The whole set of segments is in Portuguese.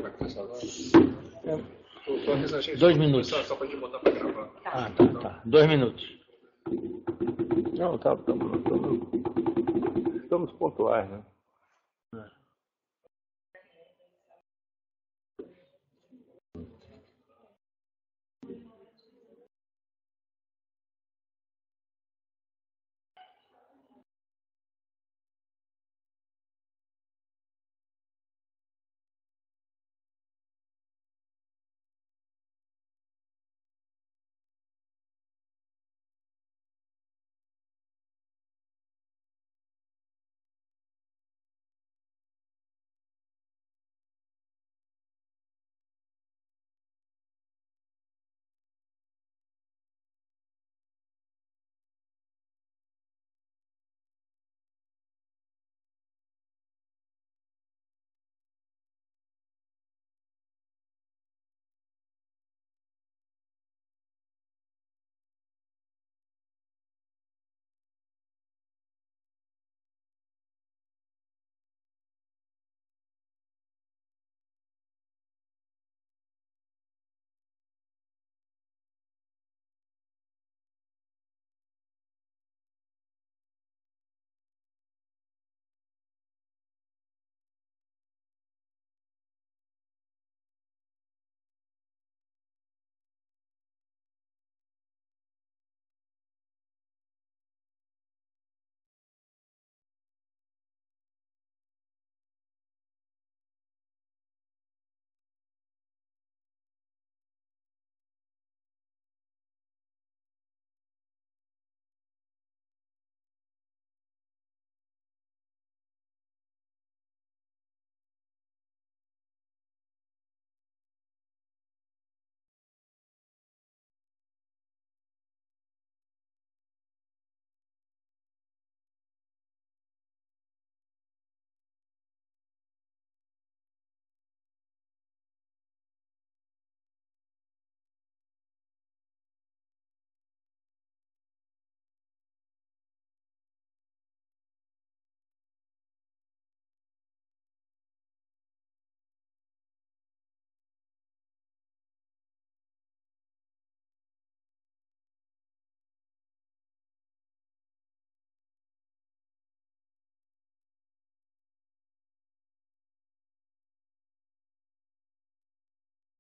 Vai começar agora? 2 minutos. Só para a gente botar para gravar. Ah, tá. 2 minutos. Não, estamos pontuais, né?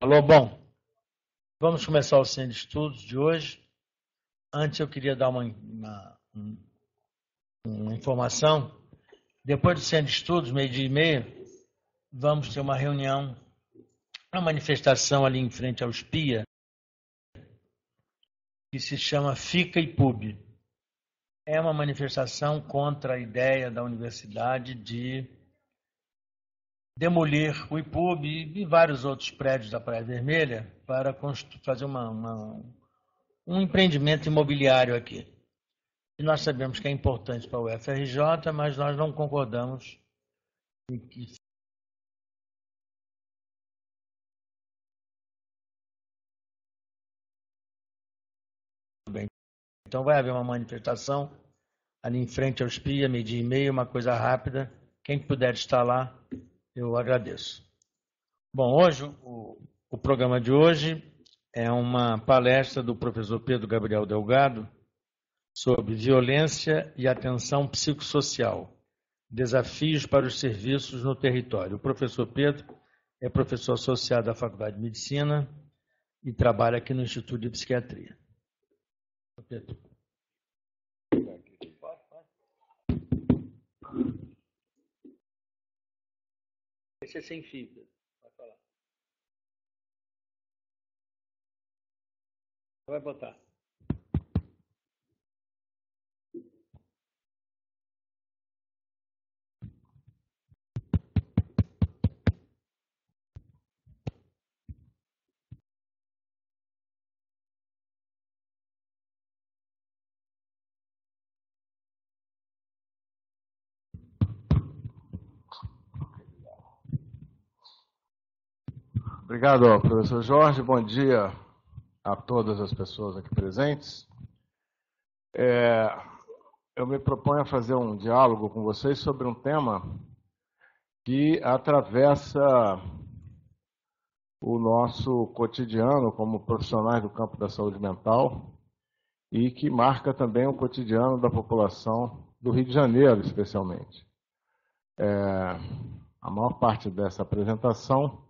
Alô, bom. Vamos começar o Centro de Estudos de hoje. Antes eu queria dar uma informação. Depois do Centro de Estudos, 12h30, vamos ter uma reunião, uma manifestação ali em frente ao SPIA, que se chama Fica IPUB. É uma manifestação contra a ideia da universidade de demolir o IPUB e vários outros prédios da Praia Vermelha para fazer um empreendimento imobiliário aqui. E nós sabemos que é importante para o UFRJ, mas nós não concordamos em que bem. Então vai haver uma manifestação ali em frente ao SPIA, 12h30, uma coisa rápida. Quem puder estar lá, eu agradeço. Bom, hoje, o programa de hoje é uma palestra do professor Pedro Gabriel Delgado sobre violência e atenção psicossocial, desafios para os serviços no território. O professor Pedro é professor associado da Faculdade de Medicina e trabalha aqui no Instituto de Psiquiatria. Pedro. Esse é sem fio, Pedro. Vai falar. Vai botar. Obrigado, professor Jorge. Bom dia a todas as pessoas aqui presentes. Eu me proponho a fazer um diálogo com vocês sobre um tema que atravessa o nosso cotidiano como profissionais do campo da saúde mental e que marca também o cotidiano da população do Rio de Janeiro, especialmente. A maior parte dessa apresentação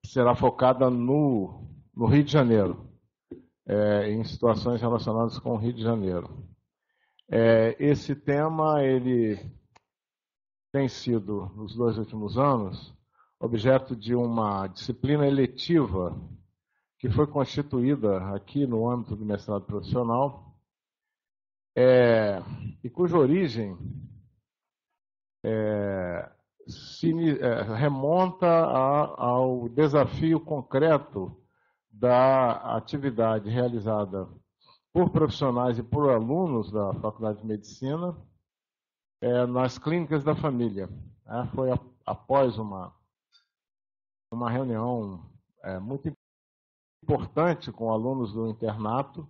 será focada no Rio de Janeiro, em situações relacionadas com o Rio de Janeiro. Esse tema ele tem sido, nos 2 últimos anos, objeto de uma disciplina eletiva que foi constituída aqui no âmbito do mestrado profissional e cuja origem remonta ao desafio concreto da atividade realizada por profissionais e por alunos da Faculdade de Medicina nas clínicas da família. Foi após uma reunião muito importante com alunos do internato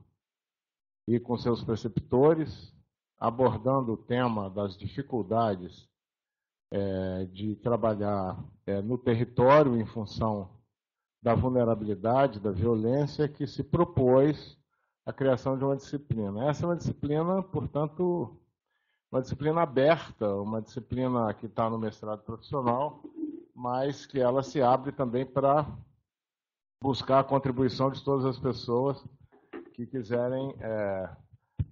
e com seus preceptores, abordando o tema das dificuldades de trabalhar no território em função da vulnerabilidade, da violência, que se propôs a criação de uma disciplina. Essa é uma disciplina, portanto, uma disciplina aberta, uma disciplina que está no mestrado profissional, mas que ela se abre também para buscar a contribuição de todas as pessoas que quiserem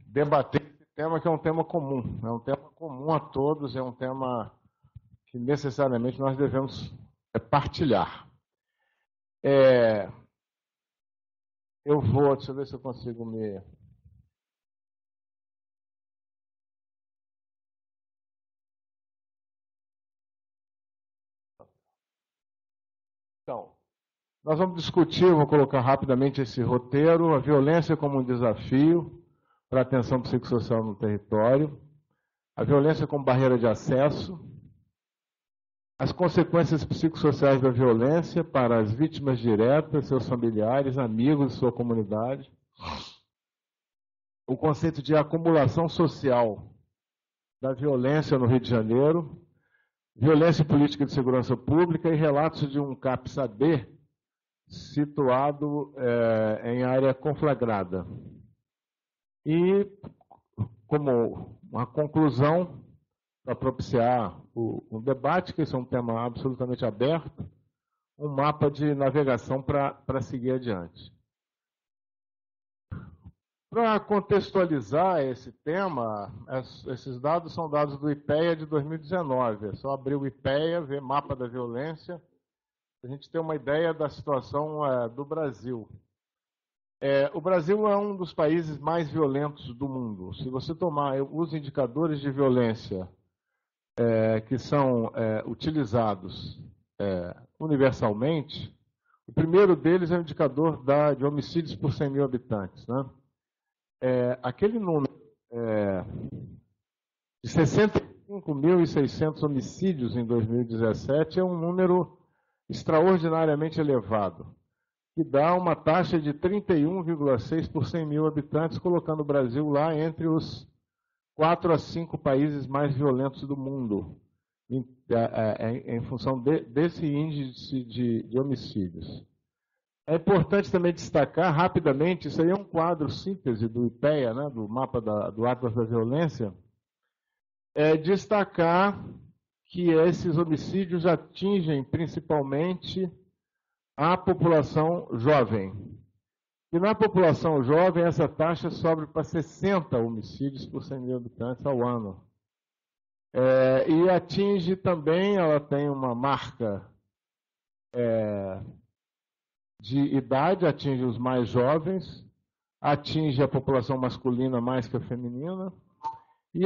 debater esse tema, que é um tema comum. É um tema comum a todos, é um tema que necessariamente nós devemos partilhar. Eu vou, deixa eu ver se eu consigo me... Então, nós vamos discutir, vou colocar rapidamente esse roteiro, a violência como um desafio para a atenção psicossocial no território, a violência como barreira de acesso, as consequências psicossociais da violência para as vítimas diretas, seus familiares, amigos e sua comunidade, o conceito de acumulação social da violência no Rio de Janeiro, violência e política de segurança pública e relatos de um CAPS-AB situado em área conflagrada. E, como uma conclusão, para propiciar o debate, que esse é um tema absolutamente aberto, um mapa de navegação para seguir adiante. Para contextualizar esse tema, esses dados são dados do IPEA de 2019. É só abrir o IPEA, ver mapa da violência, a gente ter uma ideia da situação do Brasil. O Brasil é um dos países mais violentos do mundo. Se você tomar os indicadores de violência que são utilizados universalmente, o primeiro deles é o indicador de homicídios por 100 mil habitantes, né? Aquele número de 65.600 homicídios em 2017 é um número extraordinariamente elevado, que dá uma taxa de 31,6 por 100 mil habitantes, colocando o Brasil lá entre os 4 a 5 países mais violentos do mundo, em função desse índice de homicídios. É importante também destacar rapidamente, isso aí é um quadro síntese do IPEA, né, do mapa do Atlas da Violência, destacar que esses homicídios atingem principalmente a população jovem. E na população jovem, essa taxa sobe para 60 homicídios por 100 mil habitantes ao ano. E atinge também, ela tem uma marca de idade, atinge os mais jovens, atinge a população masculina mais que a feminina, e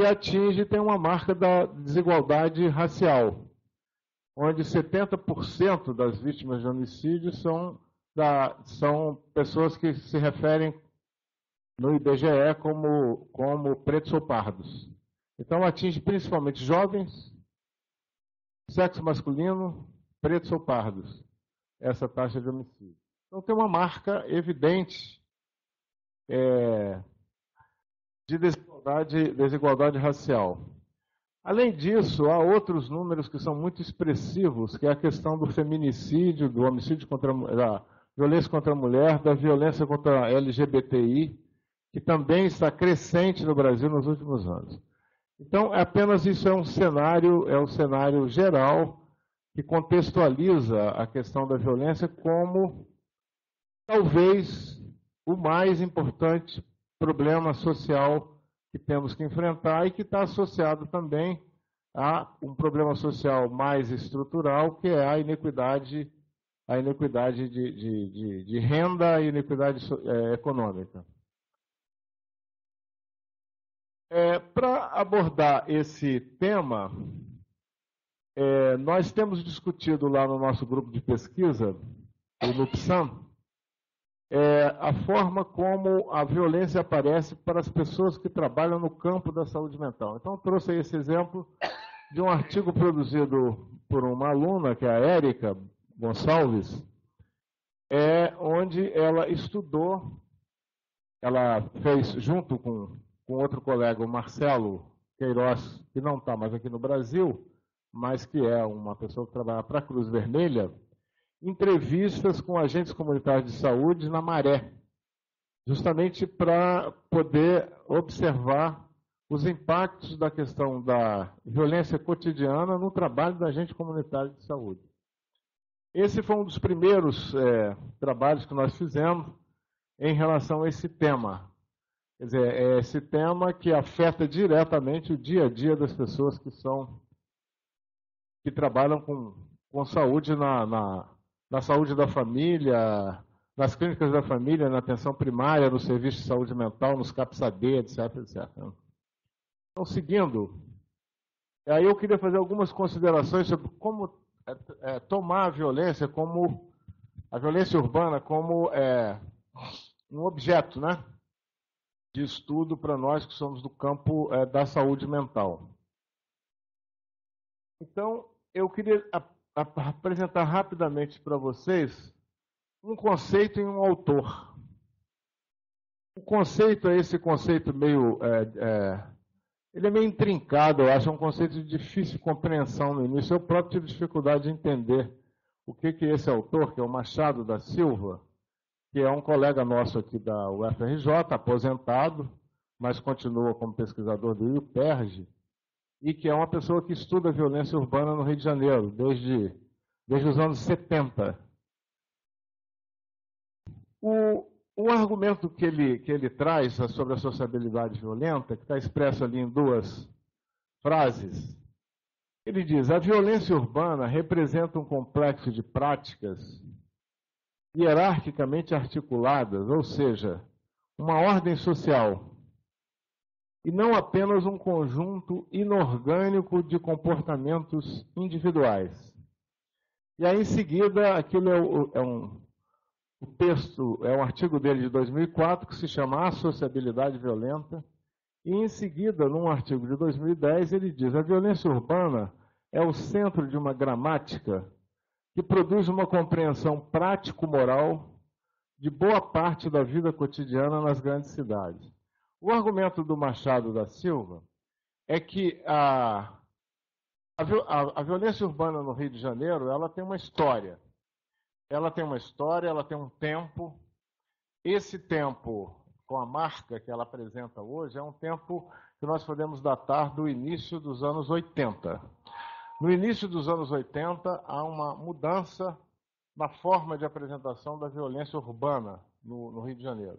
tem uma marca da desigualdade racial, onde 70% das vítimas de homicídio são pessoas que se referem no IBGE como pretos ou pardos. Então, atinge principalmente jovens, sexo masculino, pretos ou pardos, essa taxa de homicídio. Então, tem uma marca evidente de desigualdade racial. Além disso, há outros números que são muito expressivos, que é a questão do feminicídio, do homicídio da violência contra a mulher, da violência contra a LGBTI, que também está crescente no Brasil nos últimos anos. Então, apenas isso é um cenário geral que contextualiza a questão da violência como talvez o mais importante problema social que temos que enfrentar e que está associado também a um problema social mais estrutural, que é a inequidade de renda e inequidade econômica. Para abordar esse tema, nós temos discutido lá no nosso grupo de pesquisa, o NUPSAM, a forma como a violência aparece para as pessoas que trabalham no campo da saúde mental. Então, eu trouxe aí esse exemplo de um artigo produzido por uma aluna, que é a Érica Gonçalves, onde ela estudou, ela fez junto com outro colega, o Marcelo Queiroz, que não está mais aqui no Brasil, mas que é uma pessoa que trabalha para a Cruz Vermelha, entrevistas com agentes comunitários de saúde na Maré, justamente para poder observar os impactos da questão da violência cotidiana no trabalho da agente comunitário de saúde. Esse foi um dos primeiros trabalhos que nós fizemos em relação a esse tema. Quer dizer, é esse tema que afeta diretamente o dia a dia das pessoas que trabalham com saúde na saúde da família, nas clínicas da família, na atenção primária, no serviço de saúde mental, nos CAPS-AD, etc, etc. Então, seguindo, aí eu queria fazer algumas considerações sobre como tomar a violência urbana como um objeto, né, de estudo para nós que somos do campo da saúde mental. Então, eu queria apresentar rapidamente para vocês um conceito e um autor. O conceito é esse conceito meio... ele é meio intrincado, eu acho, é um conceito de difícil compreensão no início. Eu próprio tive dificuldade de entender o que esse autor, que é o Machado da Silva, que é um colega nosso aqui da UFRJ, aposentado, mas continua como pesquisador do IUPERJ, e que é uma pessoa que estuda a violência urbana no Rio de Janeiro, desde os anos 70. O argumento que ele traz sobre a sociabilidade violenta, que está expresso ali em duas frases, ele diz: a violência urbana representa um complexo de práticas hierarquicamente articuladas, ou seja, uma ordem social, e não apenas um conjunto inorgânico de comportamentos individuais. E aí, em seguida, aquilo o texto é um artigo dele de 2004, que se chama A Sociabilidade Violenta, e em seguida, num artigo de 2010, ele diz: a violência urbana é o centro de uma gramática que produz uma compreensão prático-moral de boa parte da vida cotidiana nas grandes cidades. O argumento do Machado da Silva é que a violência urbana no Rio de Janeiro, ela tem uma história. Ela tem um tempo. Esse tempo, com a marca que ela apresenta hoje, é um tempo que nós podemos datar do início dos anos 80. No início dos anos 80, há uma mudança na forma de apresentação da violência urbana no Rio de Janeiro.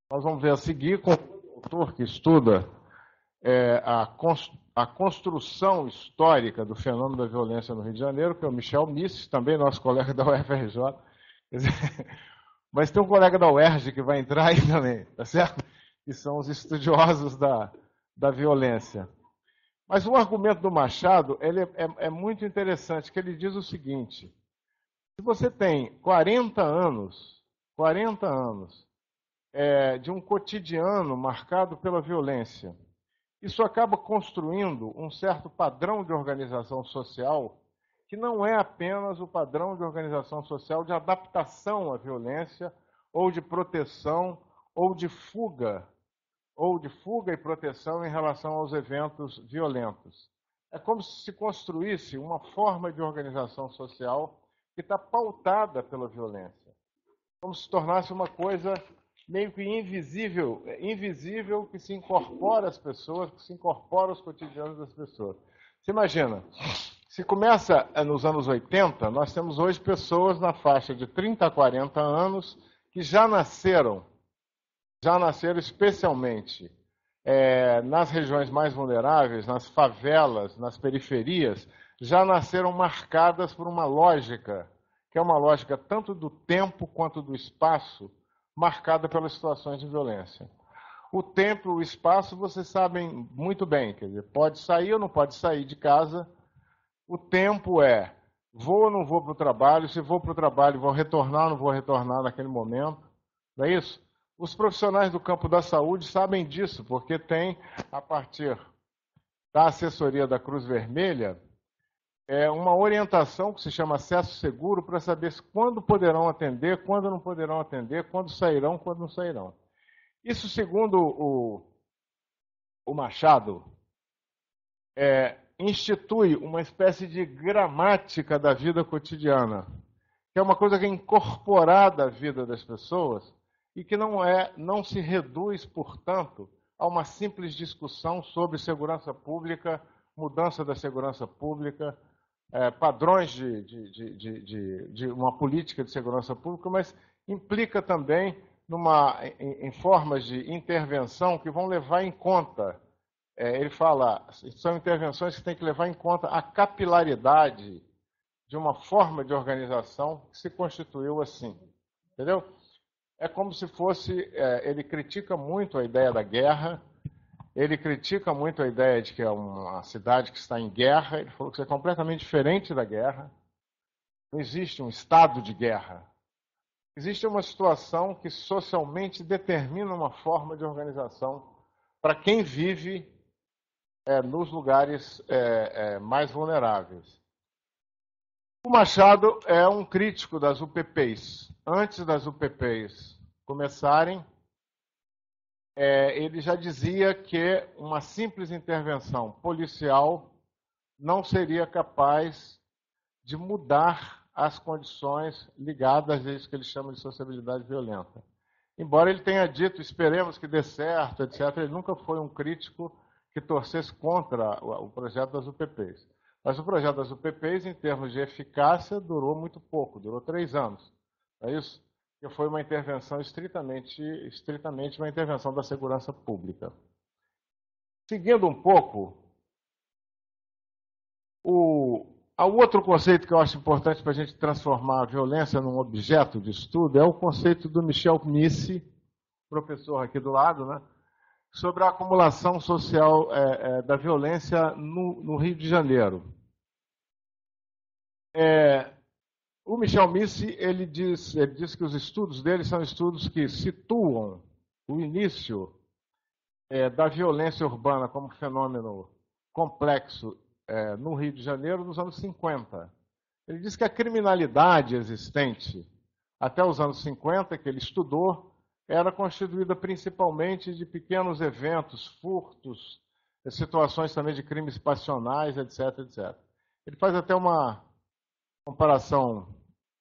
Nós vamos ver a seguir com o autor que estuda a construção histórica do fenômeno da violência no Rio de Janeiro, que é o Michel Mises, também nosso colega da UFRJ. Mas tem um colega da UERJ que vai entrar aí também, tá certo? Que são os estudiosos da violência. Mas o argumento do Machado ele é muito interessante, que ele diz o seguinte: se você tem 40 anos de um cotidiano marcado pela violência, isso acaba construindo um certo padrão de organização social que não é apenas o padrão de organização social de adaptação à violência, ou de proteção, ou de fuga, ou de fuga e proteção em relação aos eventos violentos. É como se se construísse uma forma de organização social que está pautada pela violência. Como se tornasse uma coisa meio que invisível, invisível que se incorpora às pessoas, que se incorpora aos cotidianos das pessoas. Você imagina, se começa nos anos 80, nós temos hoje pessoas na faixa de 30 a 40 anos que já nasceram especialmente nas regiões mais vulneráveis, nas favelas, nas periferias, já nasceram marcadas por uma lógica, que é uma lógica tanto do tempo quanto do espaço, marcada pelas situações de violência. O tempo e o espaço, vocês sabem muito bem, quer dizer, pode sair ou não pode sair de casa. O tempo é, vou ou não vou para o trabalho, se vou para o trabalho, vou retornar ou não vou retornar naquele momento, não é isso? Os profissionais do campo da saúde sabem disso, porque tem, a partir da assessoria da Cruz Vermelha, uma orientação que se chama acesso seguro para saber quando poderão atender, quando não poderão atender, quando sairão, quando não sairão. Isso, segundo o Machado, institui uma espécie de gramática da vida cotidiana, que é uma coisa que é incorporada à vida das pessoas e que não se reduz, portanto, a uma simples discussão sobre segurança pública, mudança da segurança pública, padrões de uma política de segurança pública, mas implica também em formas de intervenção que vão levar em conta, ele fala, são intervenções que têm que levar em conta a capilaridade de uma forma de organização que se constituiu assim, entendeu? É como se fosse, ele critica muito a ideia da guerra, ele critica muito a ideia de que é uma cidade que está em guerra, ele falou que isso é completamente diferente da guerra, não existe um estado de guerra. Existe uma situação que socialmente determina uma forma de organização para quem vive nos lugares mais vulneráveis. O Machado é um crítico das UPPs. Antes das UPPs começarem, ele já dizia que uma simples intervenção policial não seria capaz de mudar as condições ligadas a isso que ele chama de sociabilidade violenta. Embora ele tenha dito, esperemos que dê certo, etc., ele nunca foi um crítico que torcesse contra o projeto das UPPs. Mas o projeto das UPPs, em termos de eficácia, durou muito pouco, durou 3 anos. Não é isso? Que foi uma intervenção estritamente uma intervenção da segurança pública. Seguindo um pouco, há outro conceito que eu acho importante para a gente transformar a violência num objeto de estudo, é o conceito do Michel Missy, professor aqui do lado, né, sobre a acumulação social da violência no Rio de Janeiro. O Michel Missy, ele diz que os estudos dele são estudos que situam o início da violência urbana como fenômeno complexo no Rio de Janeiro nos anos 50. Ele diz que a criminalidade existente até os anos 50, que ele estudou, era constituída principalmente de pequenos eventos, furtos, situações também de crimes passionais, etc, etc. Ele faz até uma comparação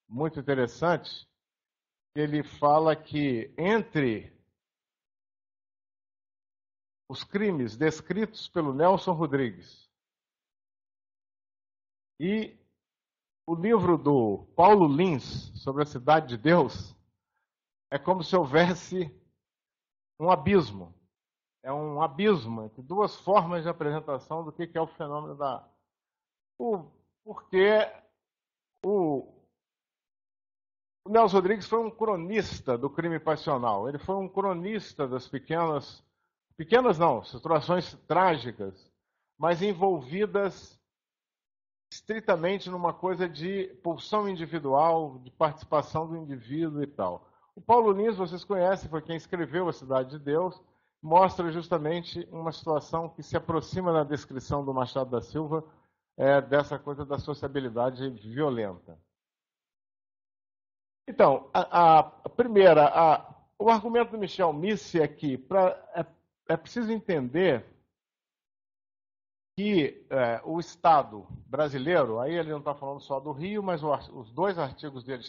muito interessante. Ele fala que entre os crimes descritos pelo Nelson Rodrigues e o livro do Paulo Lins sobre a Cidade de Deus, é como se houvesse um abismo. É um abismo entre duas formas de apresentação do que é o fenômeno da... Porque o Nelson Rodrigues foi um cronista do crime passional. Ele foi um cronista das pequenas não, situações trágicas, mas envolvidas estritamente numa coisa de pulsão individual, de participação do indivíduo e tal. O Paulo Lins, vocês conhecem, foi quem escreveu A Cidade de Deus, mostra justamente uma situação que se aproxima da descrição do Machado da Silva, dessa coisa da sociabilidade violenta. Então, a primeira, o argumento do Michel Missy é que, é preciso entender que o Estado brasileiro, aí ele não está falando só do Rio, mas os dois artigos dele,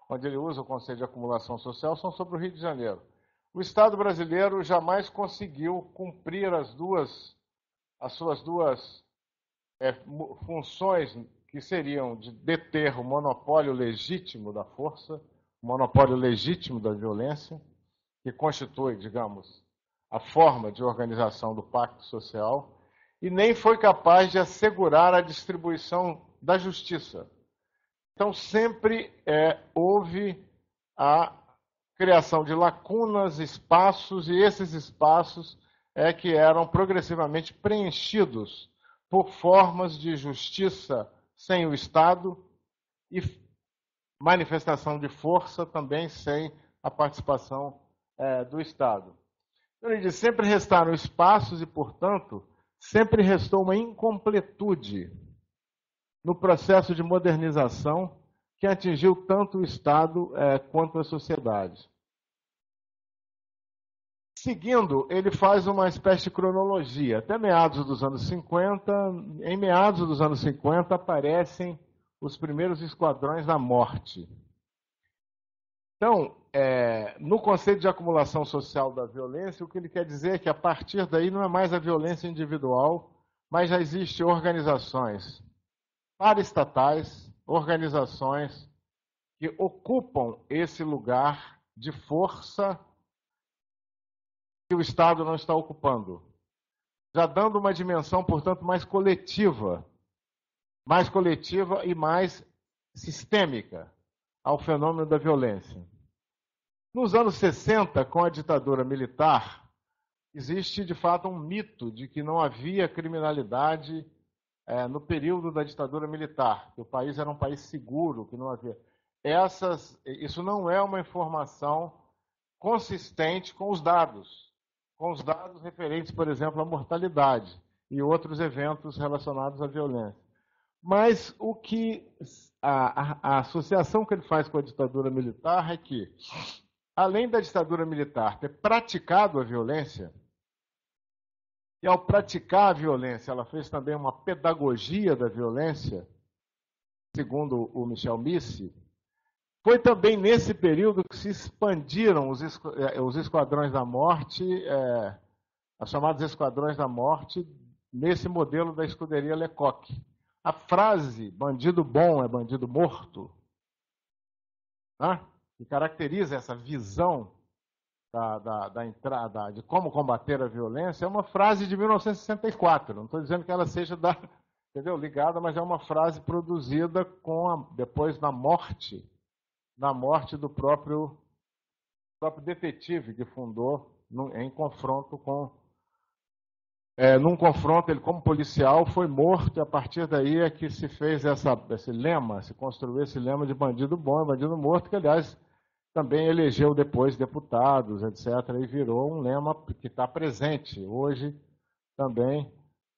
onde ele usa o conceito de acumulação social, são sobre o Rio de Janeiro. O Estado brasileiro jamais conseguiu cumprir as suas duas funções, que seriam de deter o monopólio legítimo da força, o monopólio legítimo da violência, que constitui, digamos, a forma de organização do pacto social, e nem foi capaz de assegurar a distribuição da justiça. Então, sempre houve a criação de lacunas, espaços, e esses espaços que eram progressivamente preenchidos por formas de justiça sem o Estado e manifestação de força também sem a participação do Estado. Então, ele diz, sempre restaram espaços e, portanto, sempre restou uma incompletude no processo de modernização que atingiu tanto o Estado quanto a sociedade. Seguindo, ele faz uma espécie de cronologia. Até meados dos anos 50, em meados dos anos 50, aparecem os primeiros esquadrões da morte. Então, no conceito de acumulação social da violência, o que ele quer dizer é que a partir daí não é mais a violência individual, mas já existem organizações paraestatais, organizações que ocupam esse lugar de força que o Estado não está ocupando, já dando uma dimensão, portanto, mais coletiva e mais sistêmica ao fenômeno da violência. Nos anos 60, com a ditadura militar, existe, de fato, um mito de que não havia criminalidade no período da ditadura militar, que o país era um país seguro, que não havia. Isso não é uma informação consistente com os dados referentes, por exemplo, à mortalidade e outros eventos relacionados à violência. Mas o que a associação que ele faz com a ditadura militar é que, além da ditadura militar ter praticado a violência, e ao praticar a violência, ela fez também uma pedagogia da violência, segundo o Michel Missy, foi também nesse período que se expandiram os esquadrões da morte, os chamados esquadrões da morte, nesse modelo da escuderia Lecoq. A frase bandido bom é bandido morto, né, que caracteriza essa visão da entrada, de como combater a violência, é uma frase de 1964. Não estou dizendo que ela seja ligada, mas é uma frase produzida depois da morte do próprio detetive que fundou em confronto num confronto, ele como policial foi morto, e a partir daí é que se fez esse lema, se construiu esse lema de bandido bom e bandido morto, que aliás também elegeu depois deputados, etc., e virou um lema que está presente hoje também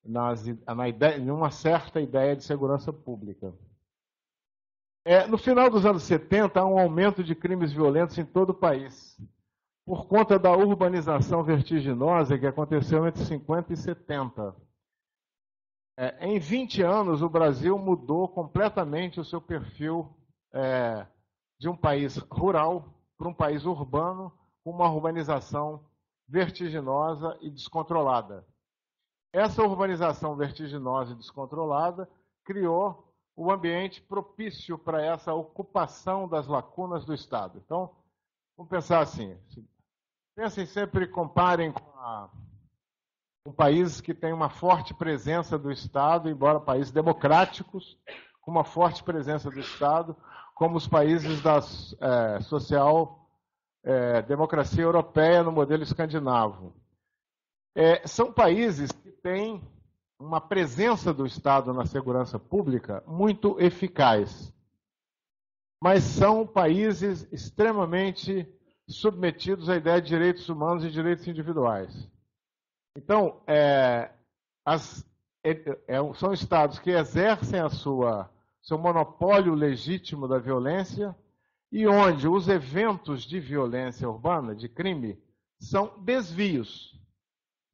em uma certa ideia de segurança pública. No final dos anos 70, há um aumento de crimes violentos em todo o país, por conta da urbanização vertiginosa que aconteceu entre 50 e 70. Em 20 anos, o Brasil mudou completamente o seu perfil de um país rural para um país urbano, com uma urbanização vertiginosa e descontrolada. Essa urbanização vertiginosa e descontrolada criou o ambiente propício para essa ocupação das lacunas do Estado. Então, vamos pensar assim, pensem sempre, comparem com países que têm uma forte presença do Estado, embora países democráticos, com uma forte presença do Estado, como os países da social-democracia europeia no modelo escandinavo. São países que têm uma presença do Estado na segurança pública muito eficaz, mas são países extremamente submetidos à ideia de direitos humanos e direitos individuais. Então, são estados que exercem seu monopólio legítimo da violência e onde os eventos de violência urbana, de crime, são desvios.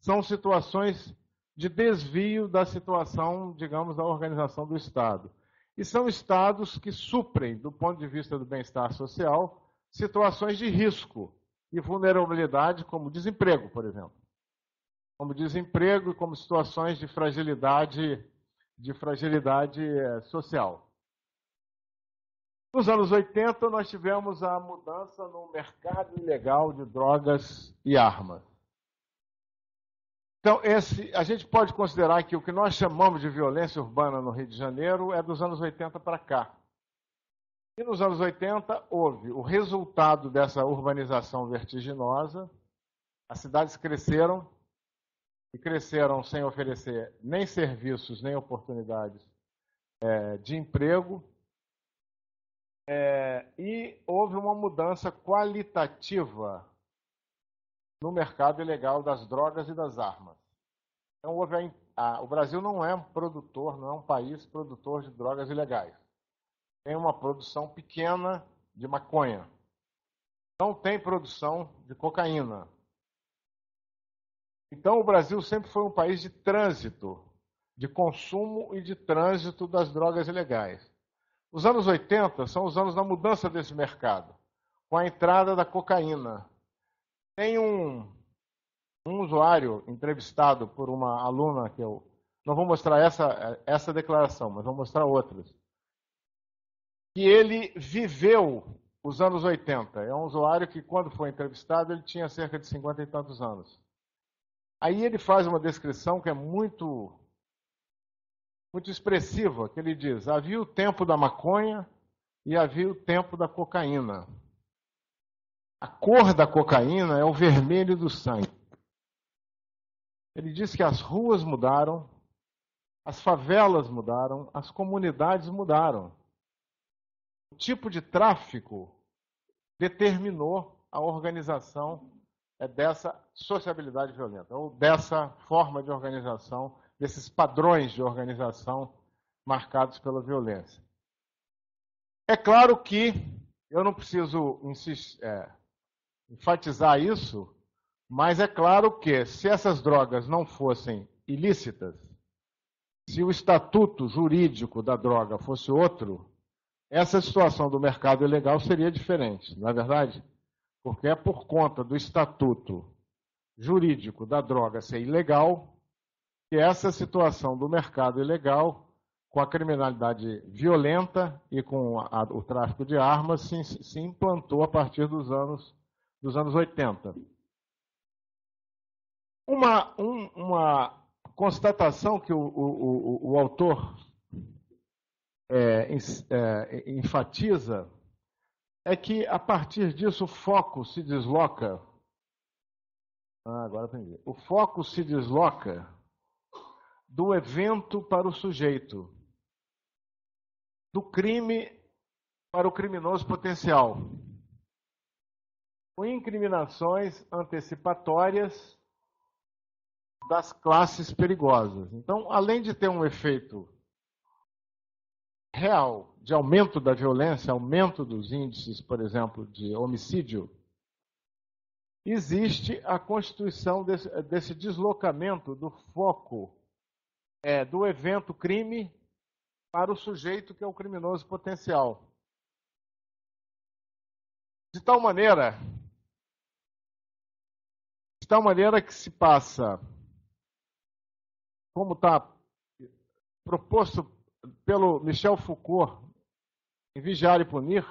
são situações de desvio da situação, digamos, da organização do Estado. E são estados que suprem, do ponto de vista do bem-estar social, situações de risco e vulnerabilidade, como desemprego, por exemplo. Como desemprego e como situações de fragilidade social. Nos anos 80, nós tivemos a mudança no mercado ilegal de drogas e armas. Então, a gente pode considerar que o que nós chamamos de violência urbana no Rio de Janeiro é dos anos 80 para cá. E nos anos 80 houve o resultado dessa urbanização vertiginosa, as cidades cresceram, e cresceram sem oferecer nem serviços, nem oportunidades de emprego, e houve uma mudança qualitativa no mercado ilegal das drogas e das armas. Então, o Brasil não é um produtor, não é um país produtor de drogas ilegais. Tem uma produção pequena de maconha. Não tem produção de cocaína. Então, o Brasil sempre foi um país de trânsito, de consumo e de trânsito das drogas ilegais. Os anos 80 são os anos da mudança desse mercado, com a entrada da cocaína. Tem um usuário entrevistado por uma aluna, que eu não vou mostrar essa declaração, mas vou mostrar outras, que ele viveu os anos 80. É um usuário que, quando foi entrevistado, ele tinha cerca de 50 e tantos anos. Aí ele faz uma descrição que é muito expressiva, que ele diz: havia o tempo da maconha e havia o tempo da cocaína. A cor da cocaína é o vermelho do sangue. Ele diz que as ruas mudaram, as favelas mudaram, as comunidades mudaram. O tipo de tráfico determinou a organização dessa sociabilidade violenta, ou dessa forma de organização, desses padrões de organização marcados pela violência. É claro que eu não preciso enfatizar isso, mas é claro que, se essas drogas não fossem ilícitas, se o estatuto jurídico da droga fosse outro, essa situação do mercado ilegal seria diferente, não é verdade? Porque é por conta do estatuto jurídico da droga ser ilegal que essa situação do mercado ilegal, com a criminalidade violenta e com o tráfico de armas, se implantou a partir dos anos 80. Uma constatação que o autor enfatiza é que, a partir disso, o foco se desloca. Agora aprendi. O foco se desloca do evento para o sujeito, do crime para o criminoso potencial, com incriminações antecipatórias das classes perigosas. Então, além de ter um efeito real de aumento da violência, aumento dos índices, por exemplo, de homicídio, existe a constituição desse deslocamento do foco do evento crime para o sujeito que é o criminoso potencial. De tal maneira que se passa, como está proposto pelo Michel Foucault em Vigiar e Punir,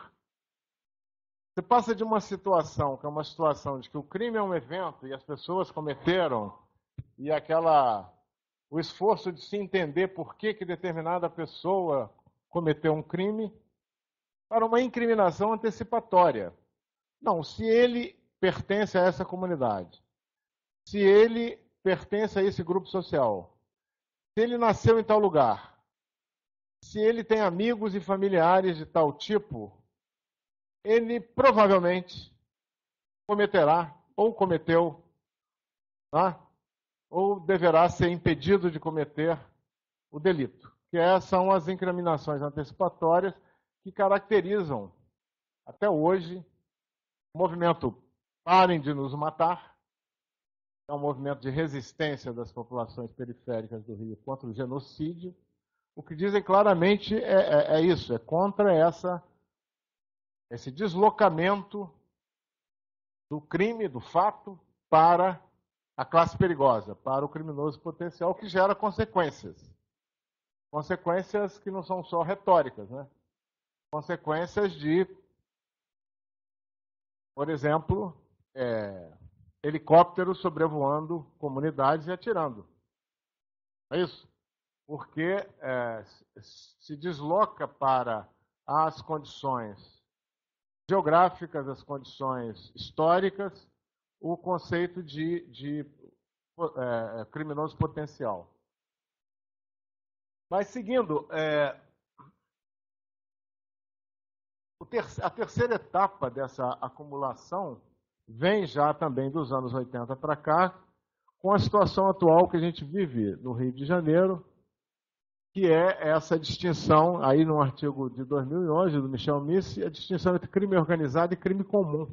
você passa de uma situação que é uma situação de que o crime é um evento e as pessoas cometeram, e o esforço de se entender por que determinada pessoa cometeu um crime, para uma incriminação antecipatória. Não, se ele pertence a essa comunidade, se ele pertence a esse grupo social, se ele nasceu em tal lugar, se ele tem amigos e familiares de tal tipo, ele provavelmente cometerá, ou cometeu, ou deverá ser impedido de cometer o delito. Que são as incriminações antecipatórias que caracterizam, até hoje, o movimento Parem de Nos Matar, é um movimento de resistência das populações periféricas do Rio contra o genocídio. O que dizem claramente é isso, é contra esse deslocamento do crime, do fato, para a classe perigosa, para o criminoso potencial, que gera consequências. Consequências que não são só retóricas, né? Consequências de, por exemplo, helicópteros sobrevoando comunidades e atirando. É isso. Porque se desloca para as condições geográficas, as condições históricas, o conceito de criminoso potencial. Mas, seguindo, a terceira etapa dessa acumulação vem já também dos anos 80 para cá, com a situação atual que a gente vive no Rio de Janeiro, que é essa distinção, aí no artigo de 2011 do Michel Missi, a distinção entre crime organizado e crime comum.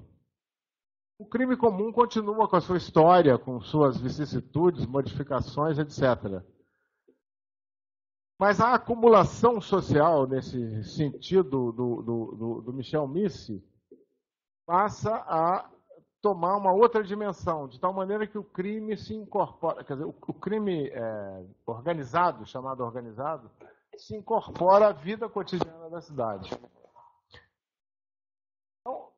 O crime comum continua com a sua história, com suas vicissitudes, modificações, etc. Mas a acumulação social, nesse sentido do Michel Missi, passa a tomar uma outra dimensão, de tal maneira que o crime se incorpora, quer dizer, o crime organizado, chamado organizado, se incorpora à vida cotidiana da cidade. Então, o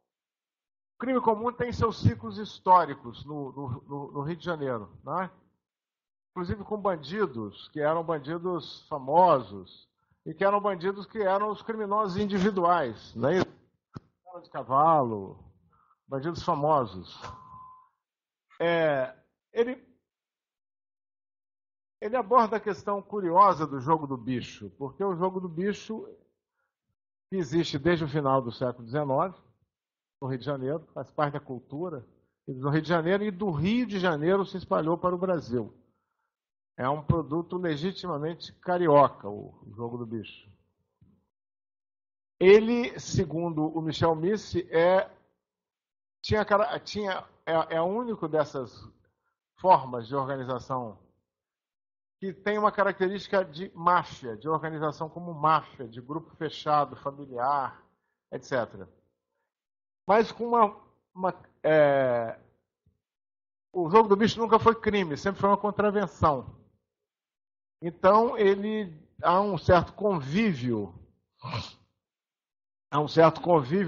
crime comum tem seus ciclos históricos no Rio de Janeiro, não é? Inclusive com bandidos, que eram bandidos famosos, e que eram bandidos que eram os criminosos individuais, não é isso? De cavalo, bandidos famosos. Ele aborda a questão curiosa do jogo do bicho, porque o jogo do bicho existe desde o final do século XIX, no Rio de Janeiro, faz parte da cultura do Rio de Janeiro, e do Rio de Janeiro se espalhou para o Brasil. É um produto legitimamente carioca, o jogo do bicho. Ele, segundo o Michel Missi, é o único dessas formas de organização que tem uma característica de máfia, de organização como máfia, de grupo fechado, familiar, etc. Mas com o jogo do bicho nunca foi crime, sempre foi uma contravenção. Então, há um certo convívio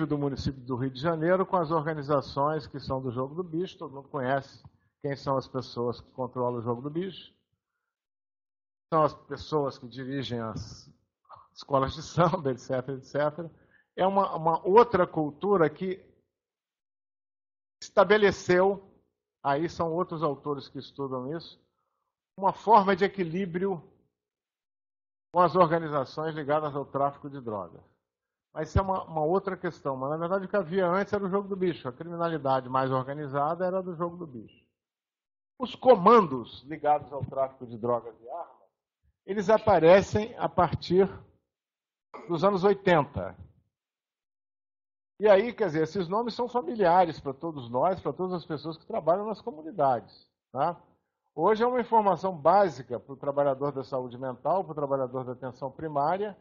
do município do Rio de Janeiro com as organizações que são do jogo do bicho. Todo mundo conhece quem são as pessoas que controlam o jogo do bicho. São as pessoas que dirigem as escolas de samba, etc, etc. É uma outra cultura que estabeleceu, aí são outros autores que estudam isso, uma forma de equilíbrio com as organizações ligadas ao tráfico de drogas. Mas isso é uma outra questão. Mas, na verdade, o que havia antes era o jogo do bicho. A criminalidade mais organizada era do jogo do bicho. Os comandos ligados ao tráfico de drogas e armas, eles aparecem a partir dos anos 80. E aí, quer dizer, esses nomes são familiares para todos nós, para todas as pessoas que trabalham nas comunidades. Tá? Hoje é uma informação básica para o trabalhador da saúde mental, para o trabalhador da atenção primária.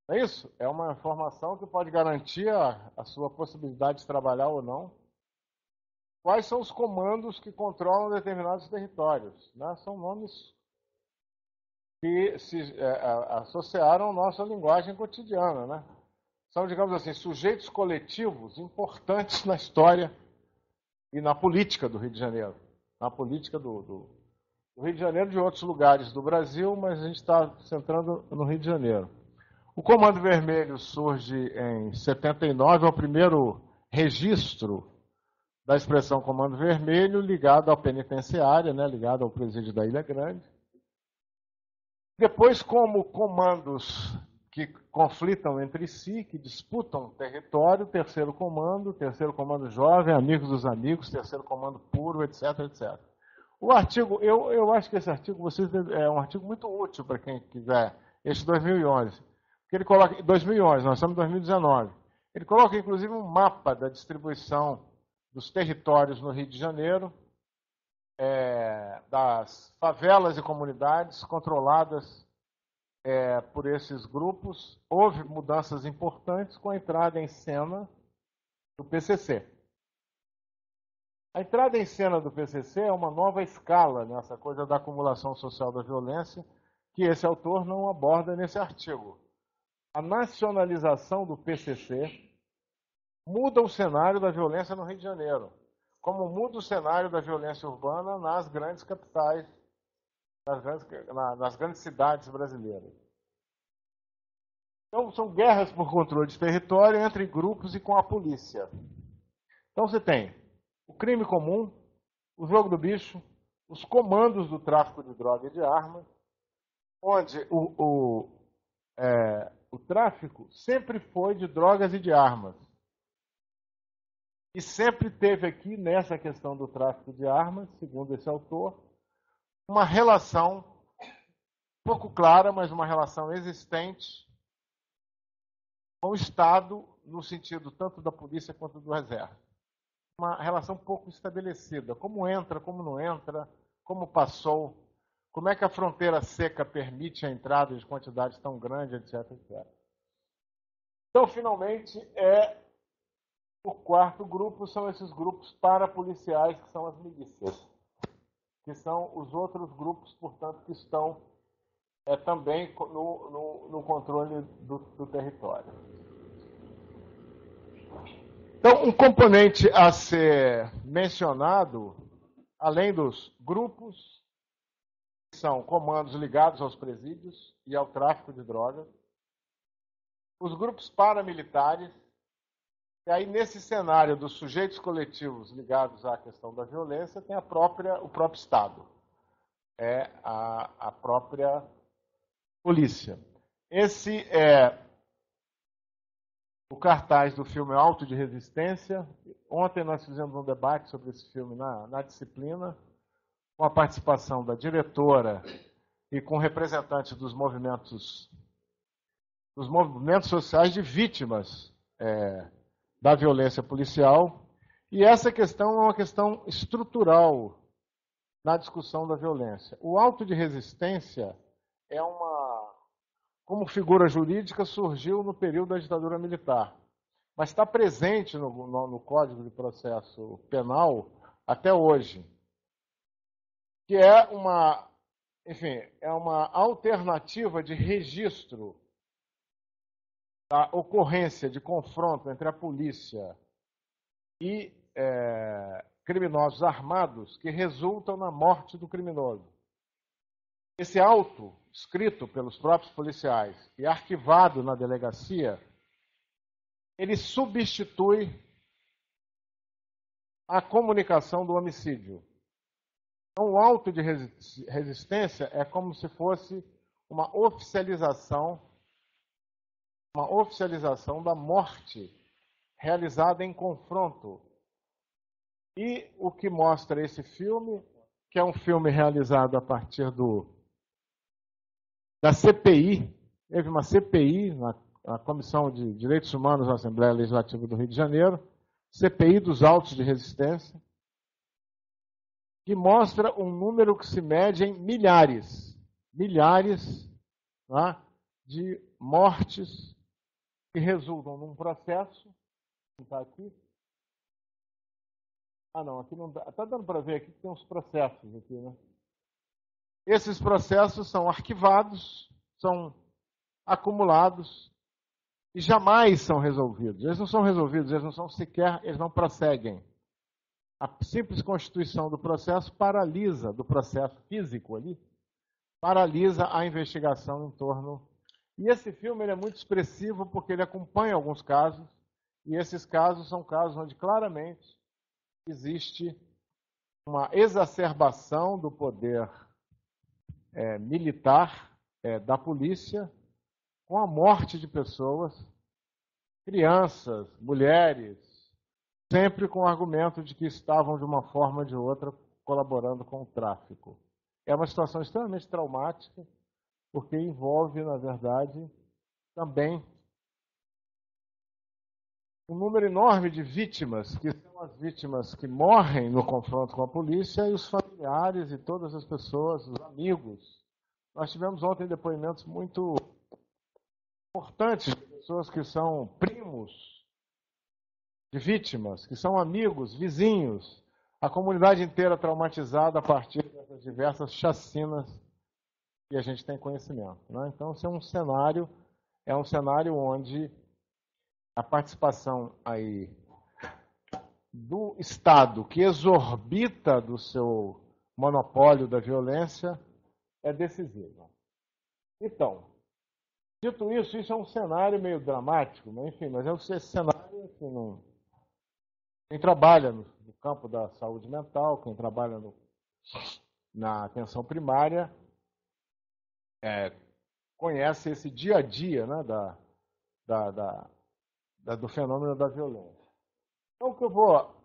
Não é isso? É uma informação que pode garantir a sua possibilidade de trabalhar ou não. Quais são os comandos que controlam determinados territórios? Né? São nomes que se associaram à nossa linguagem cotidiana. Né? São, digamos assim, sujeitos coletivos importantes na história e na política do Rio de Janeiro. Na política do Rio de Janeiro e de outros lugares do Brasil, mas a gente está centrando no Rio de Janeiro. O Comando Vermelho surge em 79, é o primeiro registro da expressão Comando Vermelho ligado à penitenciária, né, ligado ao presídio da Ilha Grande. Depois, como comandos que conflitam entre si, que disputam território, terceiro comando jovem, amigos dos amigos, terceiro comando puro, etc, etc. O artigo, eu acho que esse artigo é um artigo muito útil para quem quiser, este 2011. Porque ele coloca, 2011, nós estamos em 2019, ele coloca inclusive um mapa da distribuição dos territórios no Rio de Janeiro, das favelas e comunidades controladas por esses grupos. Houve mudanças importantes com a entrada em cena do PCC. A entrada em cena do PCC é uma nova escala nessa coisa da acumulação social da violência, que esse autor não aborda nesse artigo. A nacionalização do PCC muda o cenário da violência no Rio de Janeiro, como muda o cenário da violência urbana nas grandes capitais, nas grandes cidades brasileiras. Então, são guerras por controle de território entre grupos e com a polícia. Então, você tem o crime comum, o jogo do bicho, os comandos do tráfico de droga e de armas, onde o tráfico sempre foi de drogas e de armas. E sempre teve aqui, nessa questão do tráfico de armas, segundo esse autor, uma relação pouco clara, mas uma relação existente com o Estado, no sentido tanto da polícia quanto do exército. Uma relação pouco estabelecida. Como entra, como não entra, como passou, como é que a fronteira seca permite a entrada de quantidades tão grandes, etc, etc. Então, finalmente, o quarto grupo são esses grupos parapoliciais, que são as milícias, que são os outros grupos, portanto, que estão também no controle do território. Então, um componente a ser mencionado, além dos grupos, que são comandos ligados aos presídios e ao tráfico de drogas, os grupos paramilitares. E aí, nesse cenário dos sujeitos coletivos ligados à questão da violência, tem o próprio Estado, a própria polícia. Esse é o cartaz do filme Auto de Resistência. Ontem nós fizemos um debate sobre esse filme na disciplina, com a participação da diretora e com representantes dos movimentos sociais de vítimas da violência policial. E essa questão é uma questão estrutural na discussão da violência. O auto de resistência como figura jurídica, surgiu no período da ditadura militar, mas está presente no Código de Processo Penal até hoje, que é uma alternativa de registro da ocorrência de confronto entre a polícia e criminosos armados que resultam na morte do criminoso. Esse auto, escrito pelos próprios policiais e arquivado na delegacia, ele substitui a comunicação do homicídio. Então, o auto de resistência é como se fosse uma oficialização da morte realizada em confronto. E o que mostra esse filme, que é um filme realizado a partir da CPI, teve uma CPI, na Comissão de Direitos Humanos da Assembleia Legislativa do Rio de Janeiro, CPI dos autos de resistência, que mostra um número que se mede em milhares de mortes que resultam num processo. Está aqui. Não, aqui não dá. Está dando para ver aqui que tem uns processos aqui, né? Esses processos são arquivados, são acumulados e jamais são resolvidos. Eles não são resolvidos, eles não prosseguem. A simples constituição do processo paralisa, do processo físico ali, paralisa a investigação em torno. E esse filme ele é muito expressivo porque ele acompanha alguns casos, e esses casos são casos onde claramente existe uma exacerbação do poder militar da polícia, com a morte de pessoas, crianças, mulheres, sempre com o argumento de que estavam, de uma forma ou de outra, colaborando com o tráfico. É uma situação extremamente traumática, porque envolve, na verdade, também um número enorme de vítimas, que são as vítimas que morrem no confronto com a polícia, e os familiares familiares e todas as pessoas, os amigos. Nós tivemos ontem depoimentos muito importantes de pessoas que são primos de vítimas, que são amigos, vizinhos, a comunidade inteira traumatizada a partir dessas diversas chacinas que a gente tem conhecimento, né? Então, esse é um cenário onde a participação aí do Estado, que exorbita do seu monopólio da violência, é decisiva. Então, dito isso, isso é um cenário meio dramático, mas, enfim, mas esse cenário, assim, quem trabalha no campo da saúde mental, quem trabalha na atenção primária, conhece esse dia a dia, né, do fenômeno da violência. Então, o que eu vou,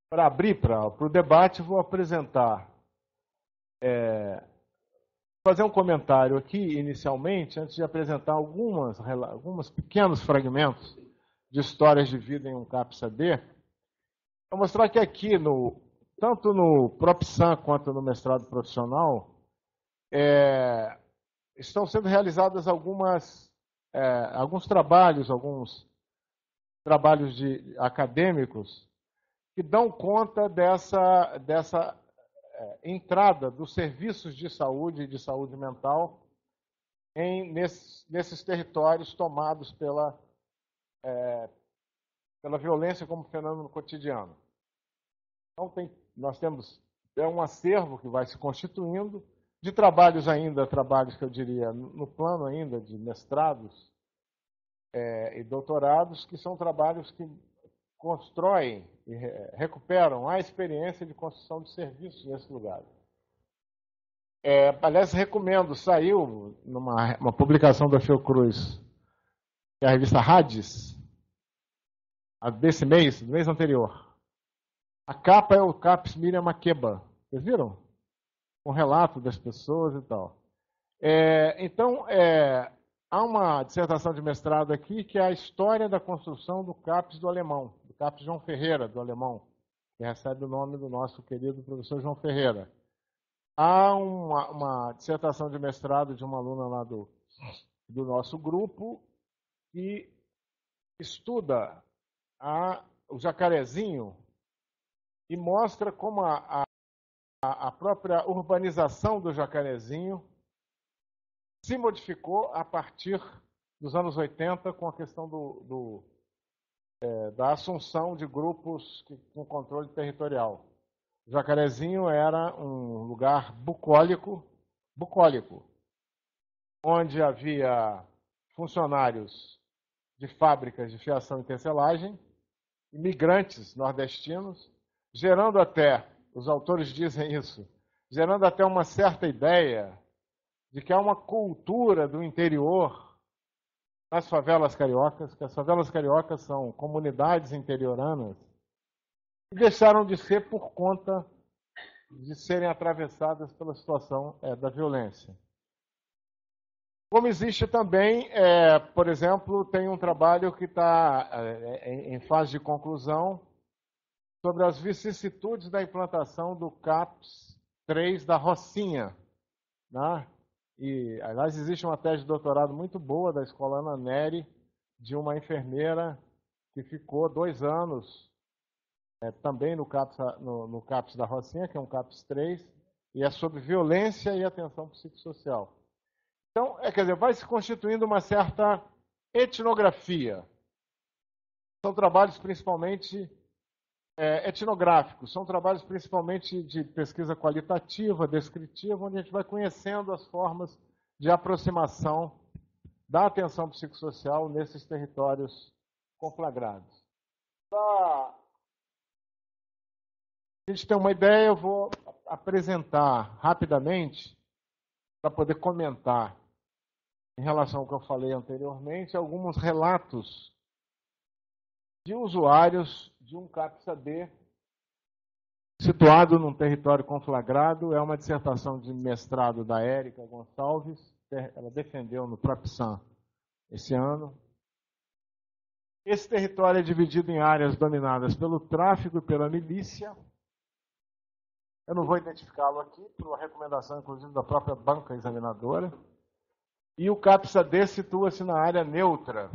para abrir para o debate, vou apresentar, fazer um comentário aqui, inicialmente, antes de apresentar alguns pequenos fragmentos de histórias de vida em um CAPS-AD, para mostrar que aqui, tanto no PROPSAN quanto no mestrado profissional, estão sendo realizados alguns trabalhos, acadêmicos que dão conta dessa entrada dos serviços de saúde e de saúde mental nesses territórios tomados pela violência como fenômeno cotidiano. Então, nós temos um acervo que vai se constituindo de trabalhos que eu diria, no plano ainda de mestrados e doutorados, que são trabalhos que constroem e recuperam a experiência de construção de serviços nesse lugar. Aliás, recomendo, saiu uma publicação da Fiocruz, que é a revista Hades, desse mês, do mês anterior. A capa é o CAPS Miriam Makeba. Vocês viram? Com relato das pessoas e tal. Então, há uma dissertação de mestrado aqui que é a história da construção do CAPS do Alemão, do CAPS João Ferreira do Alemão, que recebe o nome do nosso querido professor João Ferreira. Há uma dissertação de mestrado de uma aluna lá do nosso grupo que estuda o Jacarezinho e mostra como a própria urbanização do Jacarezinho se modificou a partir dos anos 80 com a questão da assunção de grupos com controle territorial. O Jacarezinho era um lugar bucólico, onde havia funcionários de fábricas de fiação e tecelagem, imigrantes nordestinos, gerando até, os autores dizem isso, gerando até uma certa ideia de que há uma cultura do interior nas favelas cariocas, que as favelas cariocas são comunidades interioranas, que deixaram de ser por conta de serem atravessadas pela situação da violência. Como existe também, por exemplo, tem um trabalho que está em fase de conclusão sobre as vicissitudes da implantação do CAPS 3 da Rocinha, né? E, aliás, existe uma tese de doutorado muito boa da Escola Ana Nery, de uma enfermeira que ficou 2 anos também no CAPS da Rocinha, que é um CAPS 3, e é sobre violência e atenção psicossocial. Então, quer dizer, vai se constituindo uma certa etnografia. São trabalhos principalmente etnográficos, são trabalhos principalmente de pesquisa qualitativa, descritiva, onde a gente vai conhecendo as formas de aproximação da atenção psicossocial nesses territórios conflagrados. Para a gente ter uma ideia, eu vou apresentar rapidamente, para poder comentar em relação ao que eu falei anteriormente, alguns relatos de usuários de um CAPS-AD situado num território conflagrado. É uma dissertação de mestrado da Érica Gonçalves, ela defendeu no PROPSAN esse ano. Esse território é dividido em áreas dominadas pelo tráfico e pela milícia, Eu não vou identificá-lo aqui, por uma recomendação, inclusive, da própria banca examinadora. E o CAPS-AD situa-se na área neutra,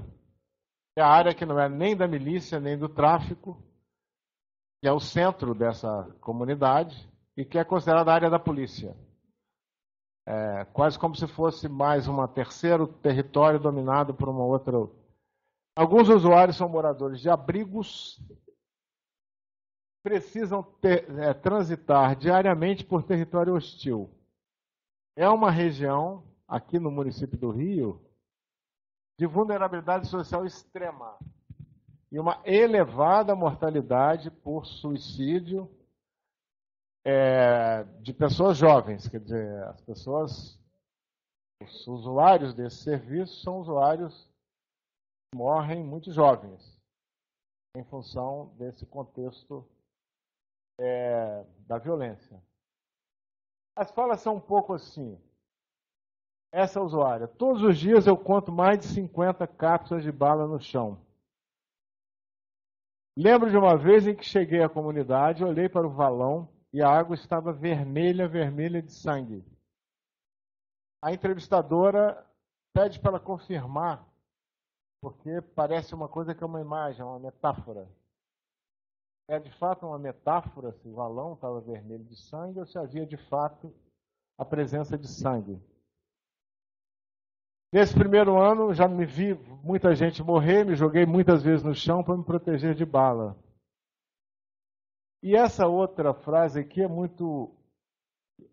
que é a área que não é nem da milícia, nem do tráfico, que é o centro dessa comunidade e que é considerada a área da polícia. É quase como se fosse mais um terceiro território dominado por uma outra. Alguns usuários são moradores de abrigos, precisam transitar diariamente por território hostil. É uma região, aqui no município do Rio, de vulnerabilidade social extrema e uma elevada mortalidade por suicídio de pessoas jovens. Quer dizer, as pessoas, os usuários desse serviço são usuários que morrem muito jovens, em função desse contexto da violência. As falas são um pouco assim. Essa usuária, todos os dias eu conto mais de 50 cápsulas de bala no chão. Lembro de uma vez em que cheguei à comunidade, olhei para o valão e a água estava vermelha, vermelha de sangue. A entrevistadora pede para ela confirmar, porque parece uma coisa que é uma imagem, uma metáfora. É de fato uma metáfora se o valão estava vermelho de sangue ou se havia de fato a presença de sangue. Nesse primeiro ano, já me vi muita gente morrer, me joguei muitas vezes no chão para me proteger de bala. E essa outra frase aqui é muito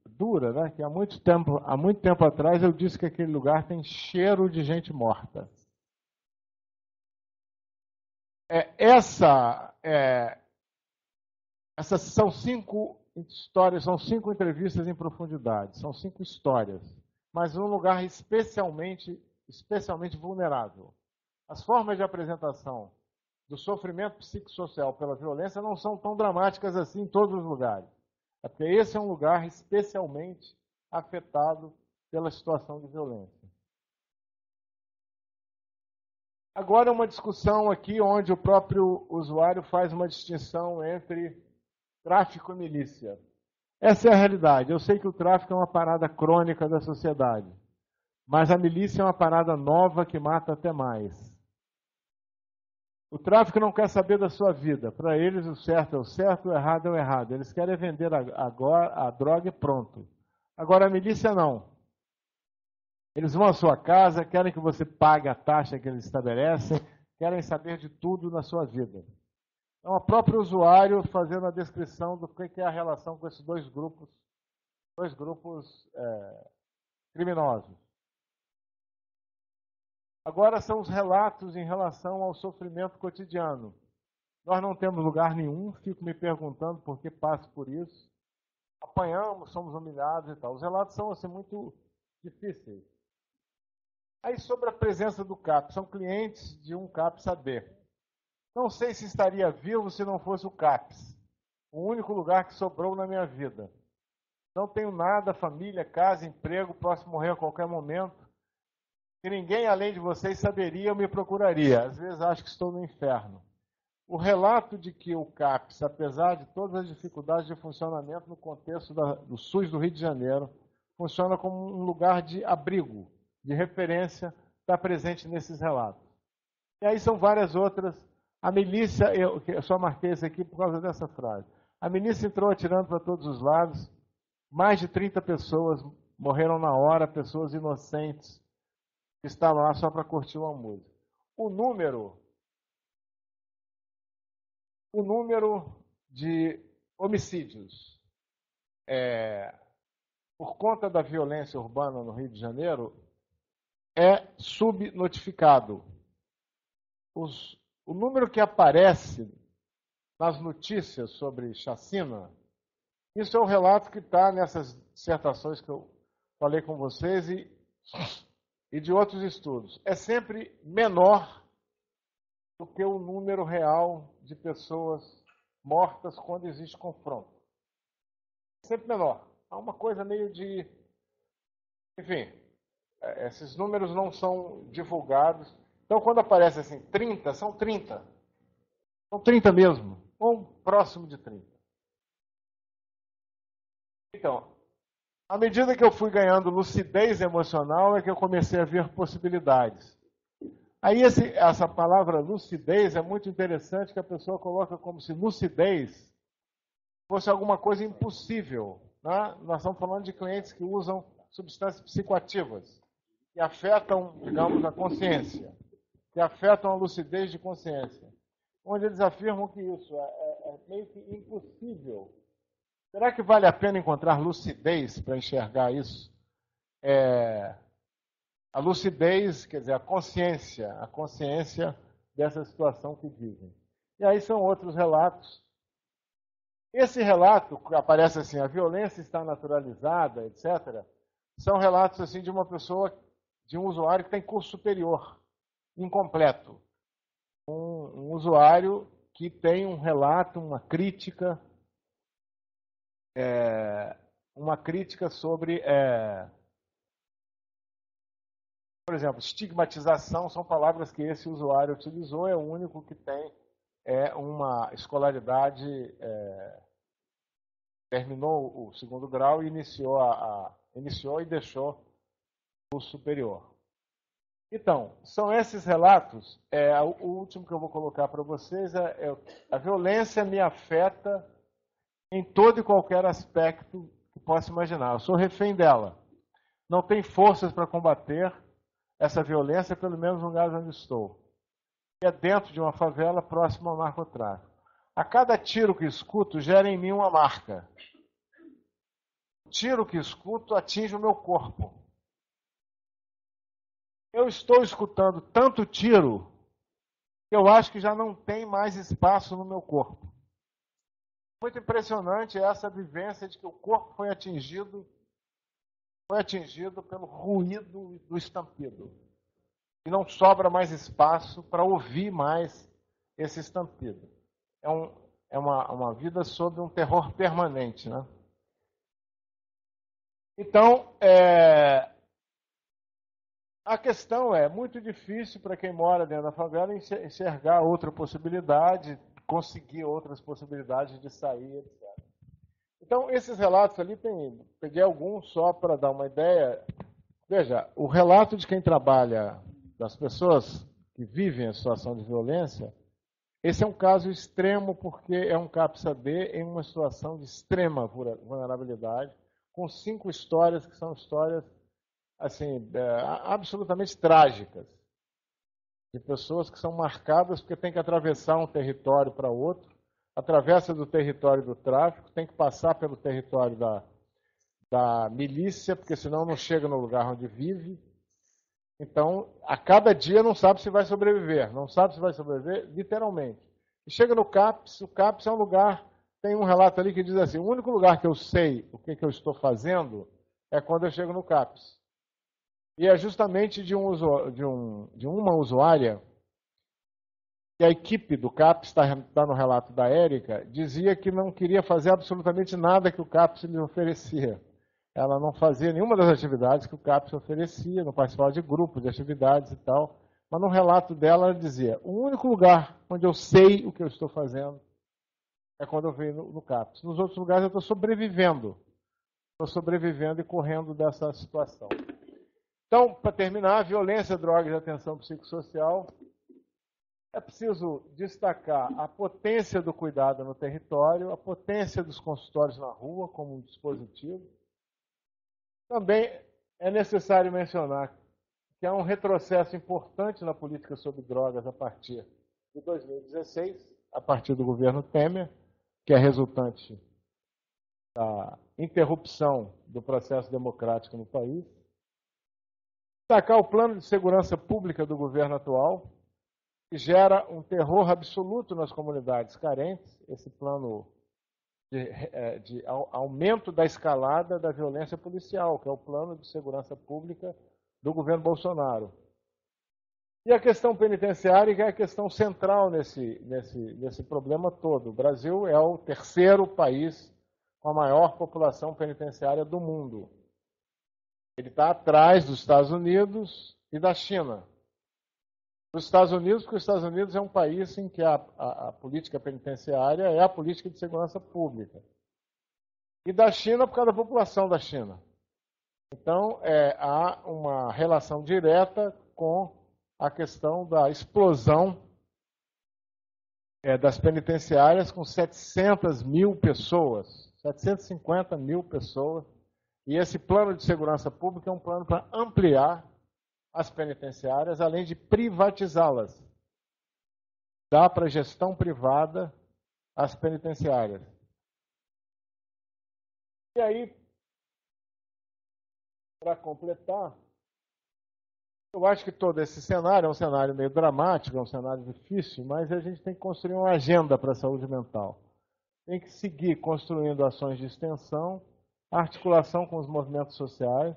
dura, né? Que há muito tempo atrás eu disse que aquele lugar tem cheiro de gente morta. Essas são 5 histórias, são 5 entrevistas em profundidade, são 5 histórias, mas num lugar especialmente vulnerável. As formas de apresentação do sofrimento psicossocial pela violência não são tão dramáticas assim em todos os lugares. É porque esse é um lugar especialmente afetado pela situação de violência. Agora uma discussão aqui onde o próprio usuário faz uma distinção entre tráfico e milícia. Essa é a realidade. Eu sei que o tráfico é uma parada crônica da sociedade, mas a milícia é uma parada nova que mata até mais. O tráfico não quer saber da sua vida. Para eles o certo é o certo, o errado é o errado. Eles querem vender agora a droga e pronto. Agora a milícia não. Eles vão à sua casa, querem que você pague a taxa que eles estabelecem, querem saber de tudo na sua vida. Então, o próprio usuário fazendo a descrição do que é a relação com esses dois grupos criminosos. Agora são os relatos em relação ao sofrimento cotidiano. Nós não temos lugar nenhum, fico me perguntando por que passo por isso. Apanhamos, somos humilhados e tal. Os relatos são assim, muito difíceis. Aí sobre a presença do CAPS, são clientes de um CAPS-AD. Não sei se estaria vivo se não fosse o CAPS. O único lugar que sobrou na minha vida. Não tenho nada, família, casa, emprego, posso morrer a qualquer momento. E ninguém além de vocês saberia ou me procuraria. Às vezes acho que estou no inferno. O relato de que o CAPS, apesar de todas as dificuldades de funcionamento no contexto do SUS do Rio de Janeiro, funciona como um lugar de abrigo, de referência, está presente nesses relatos. E aí são várias outras. A milícia, eu só marquei isso aqui por causa dessa frase. A milícia entrou atirando para todos os lados. Mais de 30 pessoas morreram na hora, pessoas inocentes que estavam lá só para curtir uma música. O número de homicídios por conta da violência urbana no Rio de Janeiro é subnotificado. O número que aparece nas notícias sobre chacina, isso é um relato que está nessas dissertações que eu falei com vocês e de outros estudos. É sempre menor do que o número real de pessoas mortas quando existe confronto. É sempre menor. Há uma coisa meio de... Enfim, esses números não são divulgados. Então, quando aparece assim, 30, são 30. São 30 mesmo, ou próximo de 30. Então, à medida que eu fui ganhando lucidez emocional, é que eu comecei a ver possibilidades. Aí essa palavra lucidez é muito interessante, que a pessoa coloca como se lucidez fosse alguma coisa impossível. Né? Nós estamos falando de clientes que usam substâncias psicoativas, que afetam, digamos, a consciência, que afetam a lucidez de consciência. Onde eles afirmam que isso é meio que impossível. Será que vale a pena encontrar lucidez para enxergar isso? A lucidez, quer dizer, a consciência dessa situação que vivem. E aí são outros relatos. Esse relato, que aparece assim, a violência está naturalizada, etc., são relatos assim de uma pessoa, de um usuário que tem curso superior, incompleto. Um usuário que tem um relato, uma crítica sobre, por exemplo, estigmatização, são palavras que esse usuário utilizou, é o único que tem uma escolaridade, terminou o segundo grau e iniciou e deixou o curso superior. Então, são esses relatos. O último que eu vou colocar para vocês a violência me afeta em todo e qualquer aspecto que possa imaginar. Eu sou refém dela. Não tenho forças para combater essa violência, pelo menos no lugar onde estou. É dentro de uma favela próxima ao narcotráfico. A cada tiro que escuto, gera em mim uma marca. O tiro que escuto atinge o meu corpo. Eu estou escutando tanto tiro que eu acho que já não tem mais espaço no meu corpo. Muito impressionante essa vivência de que o corpo foi atingido pelo ruído do estampido. E não sobra mais espaço para ouvir mais esse estampido. É uma vida sob um terror permanente, né? Então, a questão é muito difícil para quem mora dentro da favela enxergar outra possibilidade, conseguir outras possibilidades de sair, etc. Então, esses relatos ali, peguei alguns só para dar uma ideia. Veja, o relato de quem trabalha, das pessoas que vivem a situação de violência, esse é um caso extremo porque é um CAPS-AB em uma situação de extrema vulnerabilidade, com 5 histórias que são histórias assim, absolutamente trágicas, de pessoas que são marcadas porque tem que atravessar um território para outro, atravessa do território do tráfico, tem que passar pelo território da milícia, porque senão não chega no lugar onde vive. Então, a cada dia não sabe se vai sobreviver, literalmente. E chega no CAPS, o CAPS é um lugar, tem um relato ali que diz assim, o único lugar que eu sei o que eu estou fazendo é quando eu chego no CAPS. E é justamente de uma usuária, que a equipe do CAPS, está no relato da Érica, dizia que não queria fazer absolutamente nada que o CAPS lhe oferecia. Ela não fazia nenhuma das atividades que o CAPS oferecia, não participava de grupos, de atividades e tal. Mas no relato dela, ela dizia, o único lugar onde eu sei o que eu estou fazendo é quando eu venho no CAPS. Nos outros lugares eu estou sobrevivendo. Estou sobrevivendo e correndo dessa situação. Então, para terminar, violência, drogas e atenção psicossocial. É preciso destacar a potência do cuidado no território, a potência dos consultórios na rua como um dispositivo. Também é necessário mencionar que há um retrocesso importante na política sobre drogas a partir de 2016, a partir do governo Temer, que é resultante da interrupção do processo democrático no país. Destacar o plano de segurança pública do governo atual, que gera um terror absoluto nas comunidades carentes, esse plano de aumento da escalada da violência policial, que é o plano de segurança pública do governo Bolsonaro. E a questão penitenciária, que é a questão central nesse problema todo. O Brasil é o terceiro país com a maior população penitenciária do mundo. Ele está atrás dos Estados Unidos e da China. Dos Estados Unidos, porque os Estados Unidos é um país em que a política penitenciária é a política de segurança pública. e da China por causa da população da China. Então, há uma relação direta com a questão da explosão das penitenciárias com 700 mil pessoas, 750 mil pessoas. E esse plano de segurança pública é um plano para ampliar as penitenciárias, além de privatizá-las. Dá para gestão privada as penitenciárias. E aí, para completar, eu acho que todo esse cenário é um cenário meio dramático, é um cenário difícil, mas a gente tem que construir uma agenda para a saúde mental. Tem que seguir construindo ações de extensão, articulação com os movimentos sociais.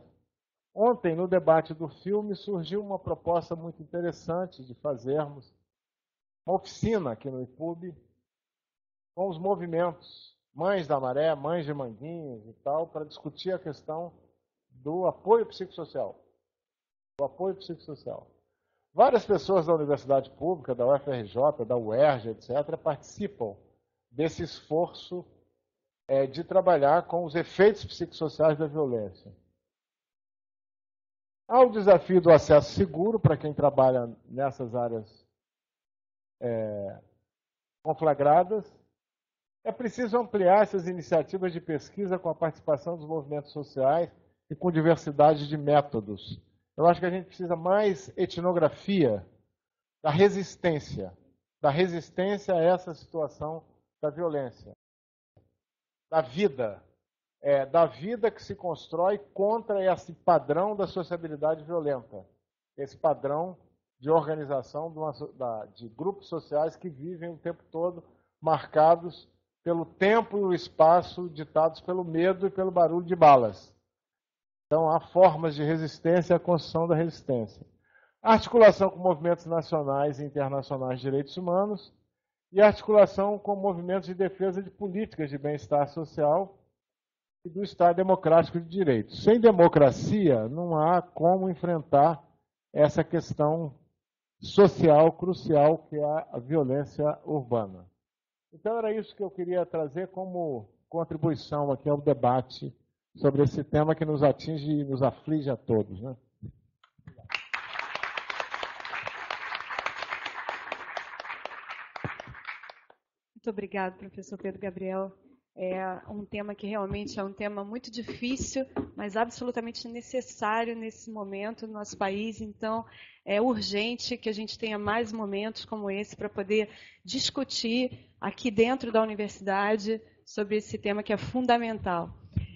Ontem, no debate do filme, surgiu uma proposta muito interessante de fazermos uma oficina aqui no IPUB com os movimentos Mães da Maré, Mães de Manguinhos e tal, para discutir a questão do apoio psicossocial. Várias pessoas da universidade pública, da UFRJ, da UERJ, etc., participam desse esforço de trabalhar com os efeitos psicossociais da violência. Há o desafio do acesso seguro para quem trabalha nessas áreas conflagradas. É preciso ampliar essas iniciativas de pesquisa com a participação dos movimentos sociais e com diversidade de métodos. Eu acho que a gente precisa mais etnografia da resistência a essa situação da violência, da vida que se constrói contra esse padrão da sociabilidade violenta, esse padrão de organização de grupos sociais que vivem o tempo todo marcados pelo tempo e o espaço ditados pelo medo e pelo barulho de balas. Então, há formas de resistência à construção da resistência. Articulação com movimentos nacionais e internacionais de direitos humanos e articulação com movimentos de defesa de políticas de bem-estar social e do Estado democrático de direito. Sem democracia, não há como enfrentar essa questão social crucial que é a violência urbana. Então, era isso que eu queria trazer como contribuição aqui ao debate sobre esse tema que nos atinge e nos aflige a todos, né? Muito obrigada, professor Pedro Gabriel. É um tema que realmente é um tema muito difícil, mas absolutamente necessário nesse momento no nosso país. Então, é urgente que a gente tenha mais momentos como esse para poder discutir aqui dentro da universidade sobre esse tema que é fundamental.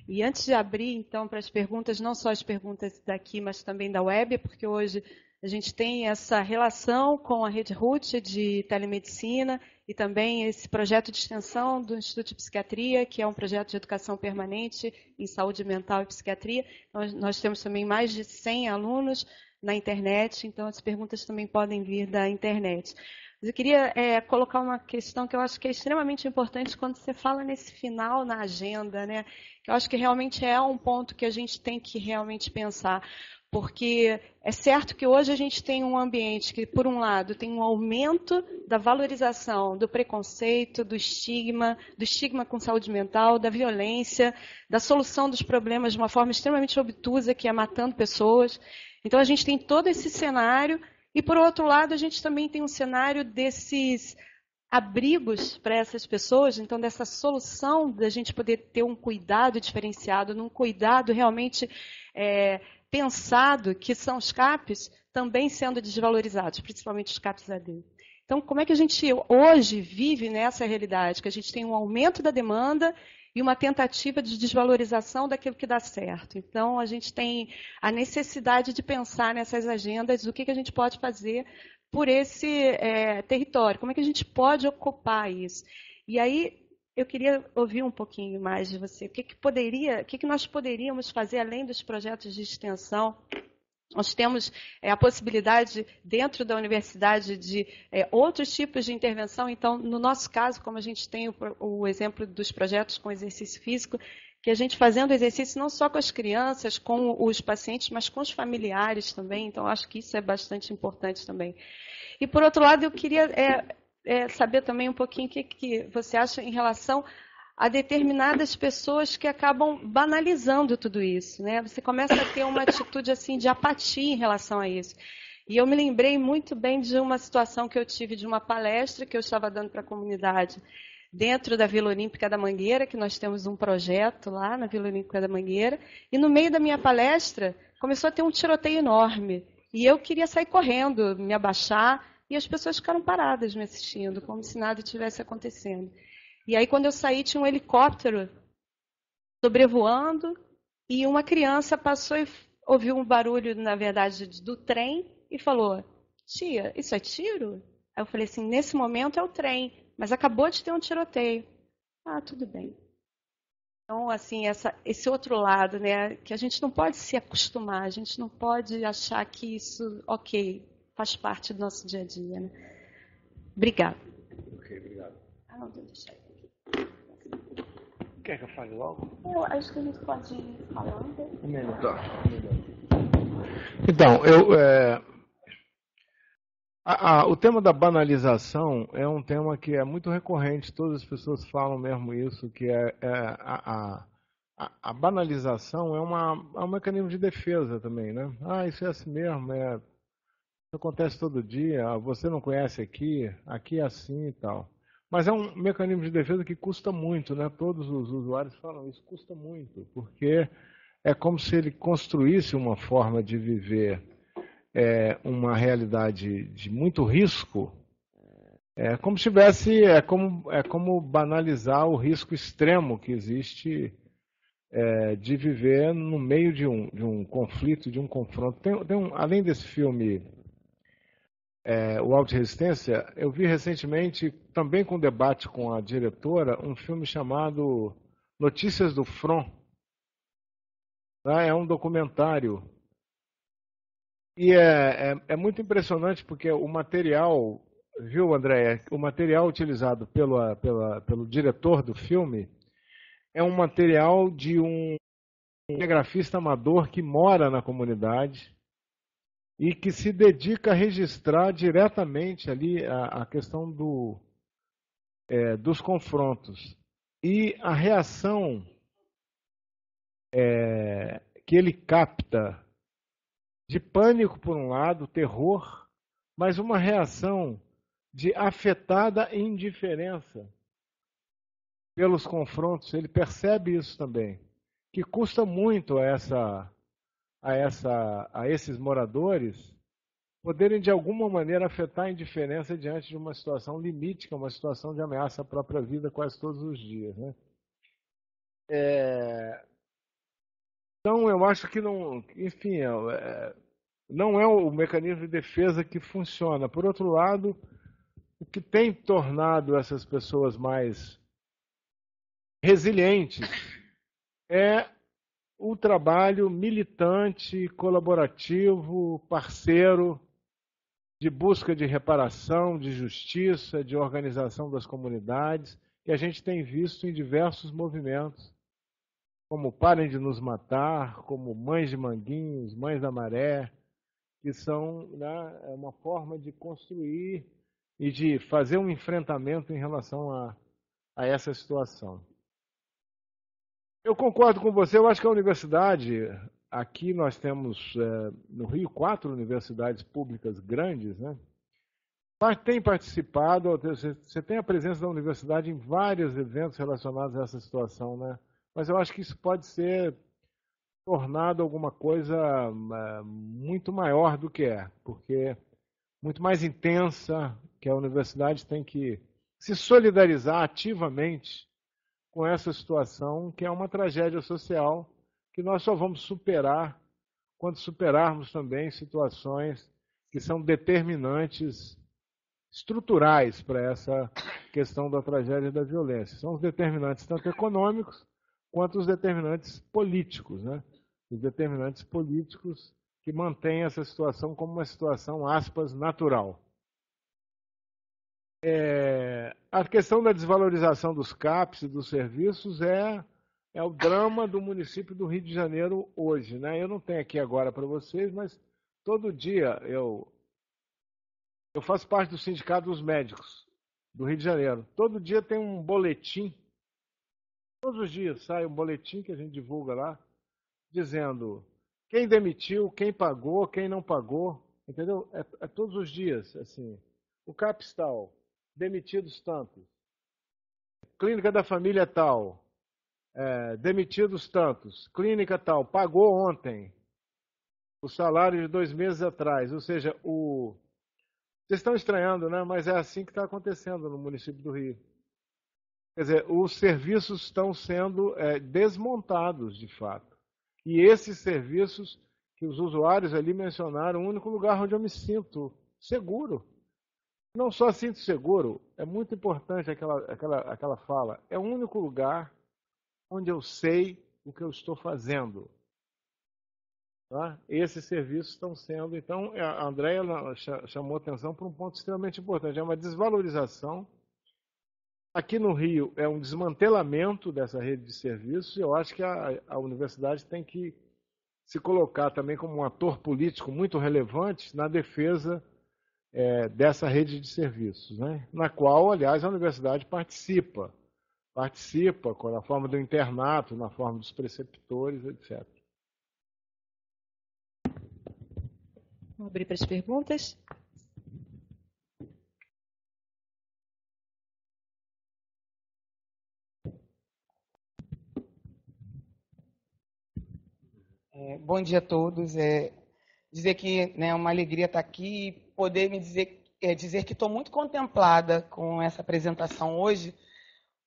E antes de abrir, então, para as perguntas, não só as perguntas daqui, mas também da web, porque hoje a gente tem essa relação com a Rede RUT de telemedicina e também esse projeto de extensão do Instituto de Psiquiatria, que é um projeto de educação permanente em saúde mental e psiquiatria. Nós temos também mais de 100 alunos na internet, então as perguntas também podem vir da internet. Mas eu queria colocar uma questão que eu acho que é extremamente importante quando você fala nesse final na agenda, né? Que eu acho que realmente é um ponto que a gente tem que realmente pensar. Porque é certo que hoje a gente tem um ambiente que, por um lado, tem um aumento da valorização do preconceito, do estigma com saúde mental, da violência, da solução dos problemas de uma forma extremamente obtusa, que é matando pessoas. Então, a gente tem todo esse cenário. E, por outro lado, a gente também tem um cenário desses abrigos para essas pessoas, então dessa solução da gente poder ter um cuidado diferenciado, num cuidado realmente pensado, que são os CAPs, também sendo desvalorizados, principalmente os CAPs AD. Então, como é que a gente hoje vive nessa realidade, que a gente tem um aumento da demanda e uma tentativa de desvalorização daquilo que dá certo. Então, a gente tem a necessidade de pensar nessas agendas, o que a gente pode fazer por esse território, como é que a gente pode ocupar isso. E aí, eu queria ouvir um pouquinho mais de você. O que nós poderíamos fazer além dos projetos de extensão? Nós temos a possibilidade, dentro da universidade, de outros tipos de intervenção. Então, no nosso caso, como a gente tem o exemplo dos projetos com exercício físico, que a gente fazendo exercício não só com as crianças, com os pacientes, mas com os familiares também. Então, acho que isso é bastante importante também. E, por outro lado, eu queria saber também um pouquinho o que você acha em relação a determinadas pessoas que acabam banalizando tudo isso, né? Você começa a ter uma atitude assim de apatia em relação a isso. E eu me lembrei muito bem de uma situação que eu tive de uma palestra que eu estava dando para a comunidade dentro da Vila Olímpica da Mangueira, que nós temos um projeto lá na Vila Olímpica da Mangueira, e no meio da minha palestra começou a ter um tiroteio enorme. E eu queria sair correndo, me abaixar, e as pessoas ficaram paradas me assistindo, como se nada tivesse acontecendo. E aí, quando eu saí, tinha um helicóptero sobrevoando e uma criança passou e ouviu um barulho, na verdade, do trem e falou: tia, isso é tiro? Aí eu falei assim: nesse momento é o trem, mas acabou de ter um tiroteio. Ah, tudo bem. Então, assim, esse outro lado, né, que a gente não pode se acostumar, a gente não pode achar que isso, ok, faz parte do nosso dia a dia. Né? Obrigada. Ok, obrigado. Ah, não, deixa eu... Quer que eu fale logo? Eu acho que a gente pode ir falando. Um minuto. Então, o tema da banalização é um tema que é muito recorrente, todas as pessoas falam mesmo isso, que a banalização é um mecanismo de defesa também, né? Ah, isso é assim mesmo, isso acontece todo dia, você não conhece aqui é assim e tal. Mas é um mecanismo de defesa que custa muito, né? Todos os usuários falam isso, custa muito, porque é como se ele construísse uma forma de viver uma realidade de muito risco. É como banalizar o risco extremo que existe de viver no meio de um conflito, de um confronto. Além desse filme, o Auto Resistência, eu vi recentemente, também com debate com a diretora, um filme chamado Notícias do Front. É um documentário. E é muito impressionante porque o material, viu, André? O material utilizado pelo diretor do filme é um material de um cinegrafista amador que mora na comunidade e que se dedica a registrar diretamente ali a questão dos confrontos. E a reação que ele capta de pânico, por um lado, terror, mas uma reação de afetada indiferença pelos confrontos. Ele percebe isso também, que custa muito a esses moradores poderem, de alguma maneira, afetar a indiferença diante de uma situação limítica, uma situação de ameaça à própria vida quase todos os dias. Né? Então, eu acho que não, enfim, não é o mecanismo de defesa que funciona. Por outro lado, o que tem tornado essas pessoas mais resilientes é o trabalho militante, colaborativo, parceiro, de busca de reparação, de justiça, de organização das comunidades, que a gente tem visto em diversos movimentos, como Parem de Nos Matar, como Mães de Manguinhos, Mães da Maré, que são, né, uma forma de construir e de fazer um enfrentamento em relação a essa situação. Eu concordo com você, eu acho que a universidade, aqui nós temos no Rio 4 universidades públicas grandes, né? Tem participado, você tem a presença da universidade em vários eventos relacionados a essa situação, né? Mas eu acho que isso pode ser tornado alguma coisa muito maior do que porque muito mais intensa, que a universidade tem que se solidarizar ativamente com essa situação, que é uma tragédia social que nós só vamos superar quando superarmos também situações que são determinantes estruturais para essa questão da tragédia e da violência. São os determinantes tanto econômicos quanto os determinantes políticos, né? Os determinantes políticos que mantêm essa situação como uma situação, aspas, natural. A questão da desvalorização dos CAPs e dos serviços é o drama do município do Rio de Janeiro hoje, né? Eu não tenho aqui agora para vocês, mas todo dia eu faço parte do Sindicato dos Médicos do Rio de Janeiro. Todo dia tem um boletim Todos os dias sai um boletim que a gente divulga lá, dizendo quem demitiu, quem pagou, quem não pagou, entendeu? É todos os dias, assim. O CAPS tal, demitidos tantos. Clínica da família tal, demitidos tantos. Clínica tal, pagou ontem o salário de 2 meses atrás. Ou seja, vocês estão estranhando, né? Mas é assim que está acontecendo no município do Rio. Quer dizer, os serviços estão sendo desmontados, de fato. E esses serviços que os usuários ali mencionaram, o único lugar onde eu me sinto seguro. Não só sinto seguro, é muito importante aquela fala. É o único lugar onde eu sei o que eu estou fazendo. Tá? Esses serviços estão sendo... Então, a Andréia chamou atenção para um ponto extremamente importante. É uma desvalorização. Aqui no Rio é um desmantelamento dessa rede de serviços e eu acho que a universidade tem que se colocar também como um ator político muito relevante na defesa dessa rede de serviços, né? Na qual, aliás, a universidade participa na forma do internato, na forma dos preceptores, etc. Vamos abrir para as perguntas. Bom dia a todos. Dizer que é uma alegria estar aqui e poder me dizer que estou muito contemplada com essa apresentação hoje,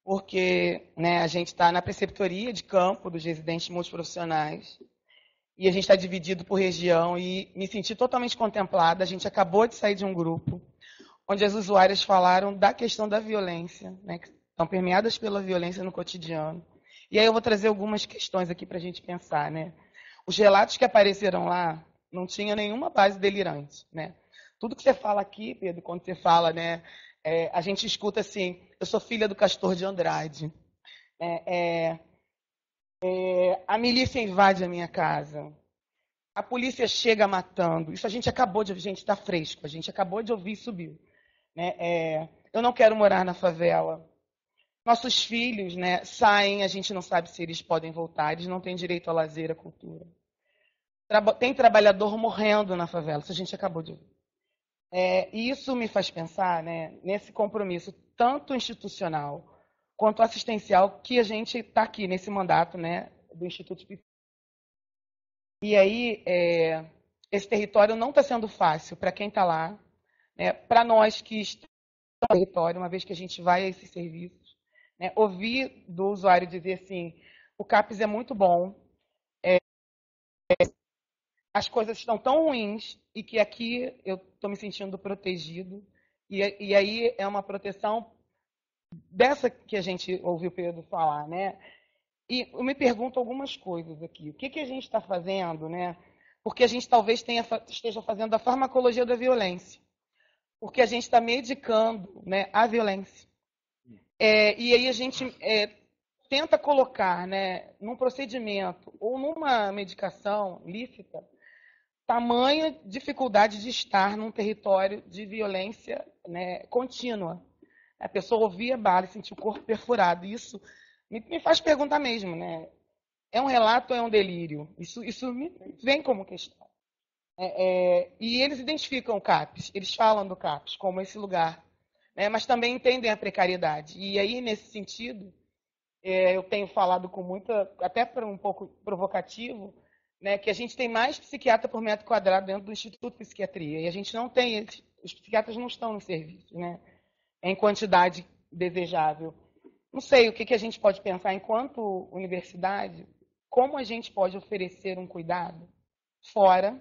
porque a gente está na preceptoria de campo dos residentes multiprofissionais e a gente está dividido por região e me senti totalmente contemplada. A gente acabou de sair de um grupo onde as usuárias falaram da questão da violência, que estão permeadas pela violência no cotidiano. E aí eu vou trazer algumas questões aqui para a gente pensar, Os relatos que apareceram lá não tinham nenhuma base delirante, Tudo que você fala aqui, Pedro, quando você fala, a gente escuta assim, eu sou filha do Castor de Andrade, a milícia invade a minha casa, a polícia chega matando, isso a gente acabou de ouvir, gente, está fresco, a gente acabou de ouvir e subiu. Eu não quero morar na favela. Nossos filhos saem, a gente não sabe se eles podem voltar, eles não têm direito a lazer, a cultura. Tem trabalhador morrendo na favela, isso a gente acabou de ouvir. E isso me faz pensar nesse compromisso, tanto institucional quanto assistencial, que a gente está aqui nesse mandato do Instituto Pipiu. E aí, esse território não está sendo fácil para quem está lá, para nós que estamos no território, uma vez que a gente vai a esses serviços, ouvir do usuário dizer assim, o CAPS é muito bom, as coisas estão tão ruins e que aqui eu estou me sentindo protegido. E aí é uma proteção dessa que a gente ouviu o Pedro falar, E eu me pergunto algumas coisas aqui. O que a gente está fazendo, Porque a gente talvez esteja fazendo a farmacologia da violência. Porque a gente está medicando a violência. E aí a gente tenta colocar num procedimento ou numa medicação lícita tamanha dificuldade de estar num território de violência contínua. A pessoa ouvia bala e sentia o corpo perfurado. Isso me faz perguntar mesmo, é um relato ou é um delírio? Isso me vem como questão. E eles identificam o CAPS, eles falam do CAPS como esse lugar, mas também entendem a precariedade. E aí, nesse sentido, eu tenho falado com muita, até para um pouco provocativo, que a gente tem mais psiquiatra por metro quadrado dentro do Instituto de Psiquiatria. E a gente não tem, os psiquiatras não estão no serviço, em quantidade desejável. Não sei o que a gente pode pensar enquanto universidade, como a gente pode oferecer um cuidado fora,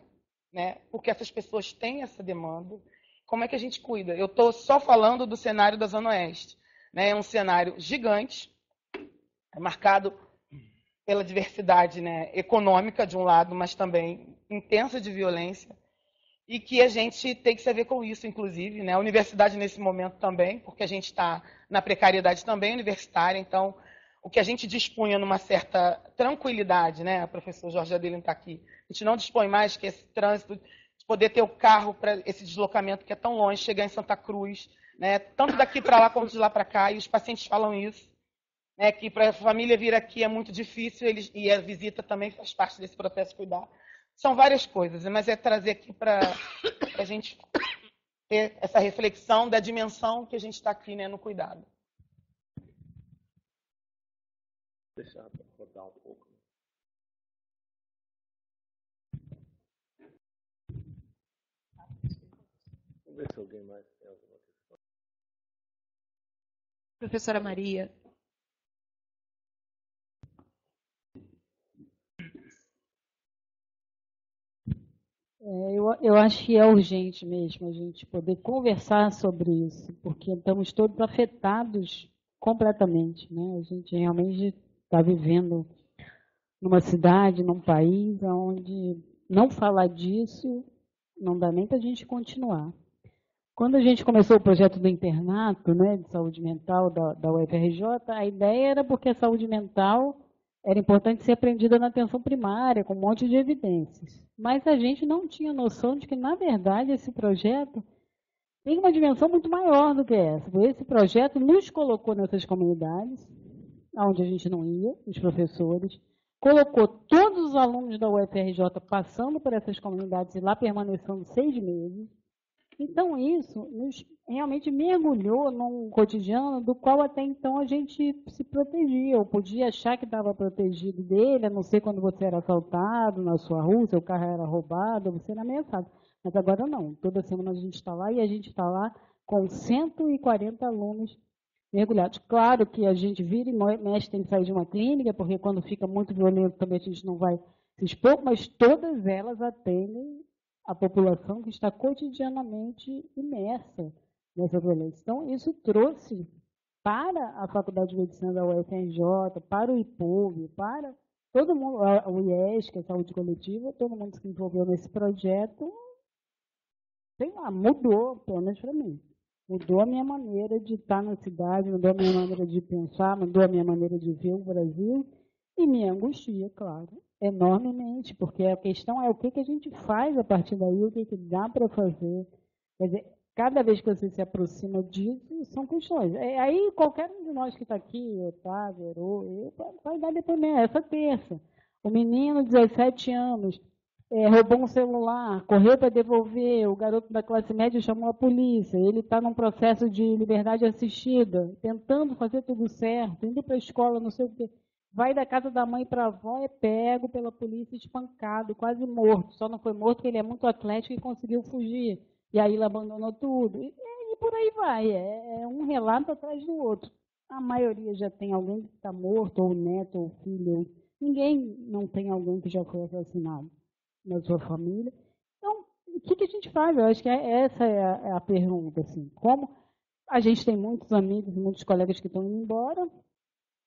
porque essas pessoas têm essa demanda. Como é que a gente cuida? Eu estou só falando do cenário da Zona Oeste. É um cenário gigante, marcado pela diversidade econômica, de um lado, mas também intensa de violência, e que a gente tem que saber com isso, inclusive. A universidade, nesse momento, também, porque a gente está na precariedade também universitária, então, o que a gente dispunha numa certa tranquilidade, o professor Jorge Adelino está aqui, a gente não dispõe mais que esse trânsito, de poder ter o carro para esse deslocamento que é tão longe, chegar em Santa Cruz, tanto daqui para lá como de lá para cá, e os pacientes falam isso. né, que para a família vir aqui é muito difícil, e a visita também faz parte desse processo de cuidar. São várias coisas, mas é trazer aqui para a gente ter essa reflexão da dimensão que a gente está aqui, né, no cuidado. Deixa eu rodar um pouco. Vamos ver se alguém mais tem alguma questão. Professora Maria. Eu acho que é urgente mesmo a gente poder conversar sobre isso, porque estamos todos afetados completamente, né? A gente realmente está vivendo numa cidade, num país onde não falar disso não dá nem para a gente continuar. Quando a gente começou o projeto do internato, né, de saúde mental da UFRJ, a ideia era porque a saúde mental era importante ser aprendida na atenção primária, com um monte de evidências. Mas a gente não tinha noção de que, na verdade, esse projeto tem uma dimensão muito maior do que essa. Esse projeto nos colocou nessas comunidades, onde a gente não ia, os professores, colocou todos os alunos da UFRJ passando por essas comunidades e lá permanecendo 6 meses. Então, isso nos realmente mergulhou num cotidiano do qual até então a gente se protegia. Eu podia achar que estava protegido dele, a não ser quando você era assaltado na sua rua, seu carro era roubado, você era ameaçado. Mas agora não. Toda semana a gente está lá e a gente está lá com 140 alunos mergulhados. Claro que a gente vira e mexe, tem que sair de uma clínica, porque quando fica muito violento também a gente não vai se expor, mas todas elas atendem a população que está cotidianamente imersa nessa violência. Então, isso trouxe para a Faculdade de Medicina da UFRJ, para o IPOV, para todo mundo, o IES, que é a Saúde Coletiva, todo mundo que se envolveu nesse projeto, sei lá, mudou, pelo menos para mim. Mudou a minha maneira de estar na cidade, mudou a minha maneira de pensar, mudou a minha maneira de ver o Brasil e me angustia, claro, enormemente, porque a questão é o que a gente faz a partir daí, o que dá para fazer. Quer dizer, cada vez que você se aproxima disso, são questões. Aí qualquer um de nós que está aqui, Otávio, Herô, vai dar depoimento, essa terça. O menino, 17 anos, roubou um celular, correu para devolver, o garoto da classe média chamou a polícia, ele está num processo de liberdade assistida, tentando fazer tudo certo, indo para a escola, não sei o quê. Vai da casa da mãe para a avó, é pego pela polícia, espancado, quase morto. Só não foi morto porque ele é muito atlético e conseguiu fugir. E aí ele abandonou tudo. E por aí vai, é um relato atrás do outro. A maioria já tem alguém que está morto, ou neto, ou filho. Ninguém não tem alguém que já foi assassinado na sua família. Então, o que a gente faz? Eu acho que essa é a pergunta. Assim. Como a gente tem muitos amigos, muitos colegas que estão indo embora.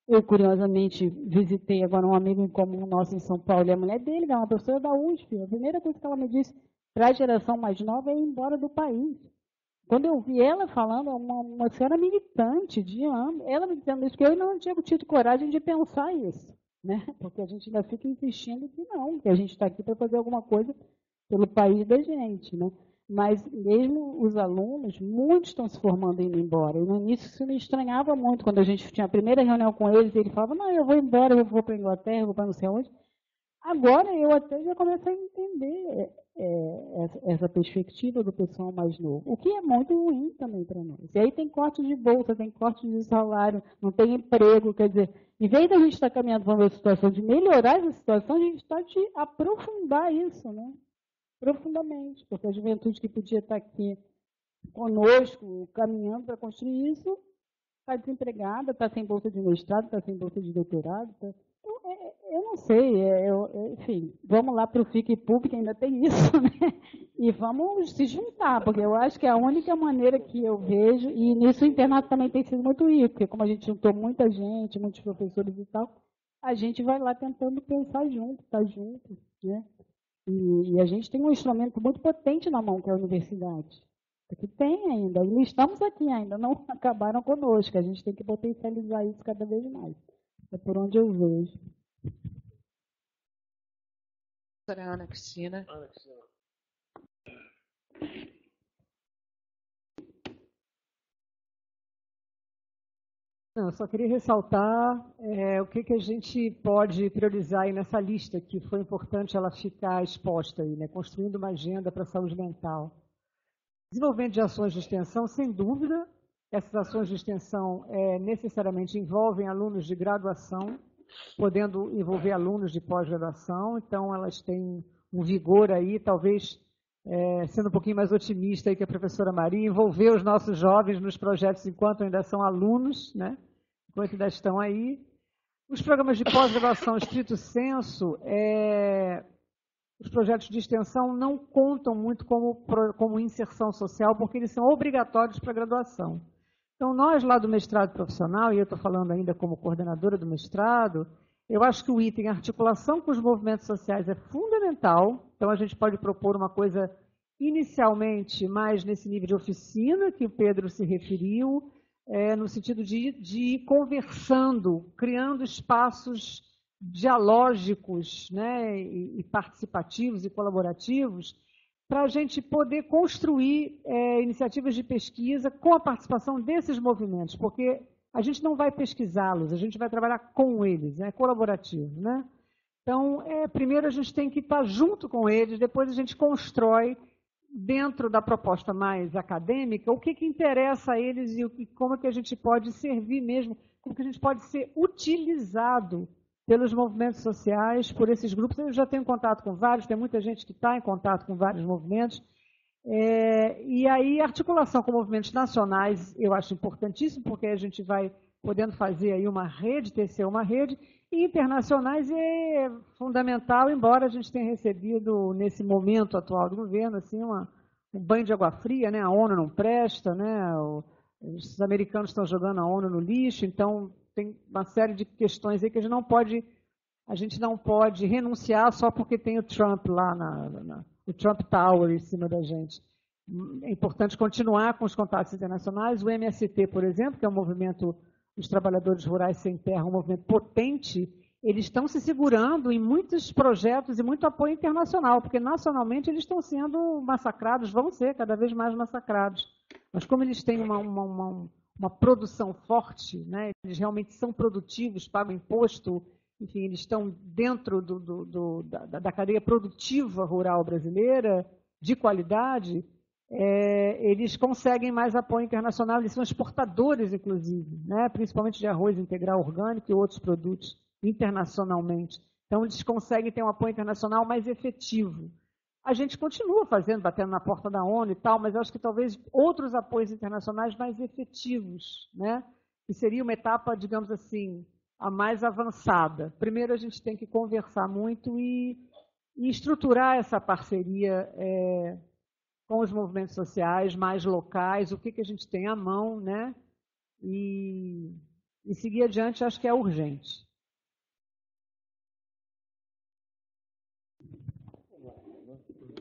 Eu, curiosamente, visitei agora um amigo em comum nosso em São Paulo, e a mulher dele, que é uma professora da USP. A primeira coisa que ela me disse para a geração mais nova é ir embora do país. Quando eu vi ela falando, uma senhora militante de anos, ela me dizendo isso, que eu ainda não tinha tido coragem de pensar isso. Né? Porque a gente ainda fica insistindo que não, que a gente está aqui para fazer alguma coisa pelo país da gente. Né? Mas mesmo os alunos, muitos estão se formando e indo embora. E no início isso me estranhava muito, quando a gente tinha a primeira reunião com eles, e ele falava, não, eu vou embora, eu vou para a Inglaterra, eu vou para não sei onde. Agora eu até já começo a entender essa perspectiva do pessoal mais novo, o que é muito ruim também para nós. E aí tem corte de bolsa, tem corte de salário, não tem emprego, quer dizer, em vez da gente estar caminhando para uma situação de melhorar essa situação, a gente está de aprofundar isso, né? Profundamente, porque a juventude que podia estar aqui conosco, caminhando para construir isso, está desempregada, está sem bolsa de mestrado, está sem bolsa de doutorado. Eu não sei, enfim, vamos lá para o FIC Público, ainda tem isso, né? E vamos se juntar, porque eu acho que é a única maneira que eu vejo, e nisso o internato também tem sido muito rico, porque como a gente juntou muita gente, muitos professores e tal, a gente vai lá tentando pensar junto, estar junto, né? E a gente tem um instrumento muito potente na mão, que é a universidade. Porque tem ainda, e estamos aqui ainda, não acabaram conosco, a gente tem que potencializar isso cada vez mais. É por onde eu vejo. Ana Cristina. Não, eu só queria ressaltar o que a gente pode priorizar aí nessa lista, que foi importante ela ficar exposta aí, né? Construindo uma agenda para a saúde mental. Desenvolvimento de ações de extensão, sem dúvida, essas ações de extensão necessariamente envolvem alunos de graduação, podendo envolver alunos de pós-graduação, então elas têm um vigor aí, talvez, sendo um pouquinho mais otimista aí que a professora Maria, envolver os nossos jovens nos projetos enquanto ainda são alunos, né? Enquanto ainda estão aí. Os programas de pós-graduação, estrito senso, os projetos de extensão não contam muito como inserção social, porque eles são obrigatórios para a graduação. Então, nós lá do mestrado profissional, e eu estou falando ainda como coordenadora do mestrado, eu acho que o item articulação com os movimentos sociais é fundamental. Então, a gente pode propor uma coisa inicialmente mais nesse nível de oficina, que o Pedro se referiu, no sentido de ir conversando, criando espaços dialógicos, né, e participativos e colaborativos, para a gente poder construir iniciativas de pesquisa com a participação desses movimentos, porque a gente não vai pesquisá-los, a gente vai trabalhar com eles, é colaborativo, né? Então, primeiro a gente tem que estar junto com eles, depois a gente constrói, dentro da proposta mais acadêmica, o que interessa a eles e como que a gente pode servir mesmo, como que a gente pode ser utilizado pelos movimentos sociais, por esses grupos. Eu já tenho contato com vários, tem muita gente que está em contato com vários movimentos. E aí, articulação com movimentos nacionais, eu acho importantíssimo, porque a gente vai podendo fazer aí uma rede, tecer uma rede, e internacionais é fundamental, embora a gente tenha recebido, nesse momento atual do governo, assim, um banho de água fria, né? A ONU não presta, né? Os americanos estão jogando a ONU no lixo, então tem uma série de questões aí que a gente não pode renunciar só porque tem o Trump lá, o Trump Tower em cima da gente. É importante continuar com os contatos internacionais. O MST, por exemplo, que é um movimento dos trabalhadores rurais sem terra, um movimento potente, eles estão se segurando em muitos projetos e muito apoio internacional, porque nacionalmente eles estão sendo massacrados, vão ser cada vez mais massacrados. Mas como eles têm uma produção forte, né, eles realmente são produtivos, pagam imposto, enfim, eles estão dentro da cadeia produtiva rural brasileira, de qualidade, eles conseguem mais apoio internacional, eles são exportadores, inclusive, né, principalmente de arroz integral orgânico e outros produtos, internacionalmente. Então, eles conseguem ter um apoio internacional mais efetivo. A gente continua fazendo, batendo na porta da ONU e tal, mas eu acho que talvez outros apoios internacionais mais efetivos, né, que seria uma etapa, digamos assim, a mais avançada. Primeiro, a gente tem que conversar muito e estruturar essa parceria com os movimentos sociais mais locais, o que a gente tem à mão, né? E seguir adiante, acho que é urgente.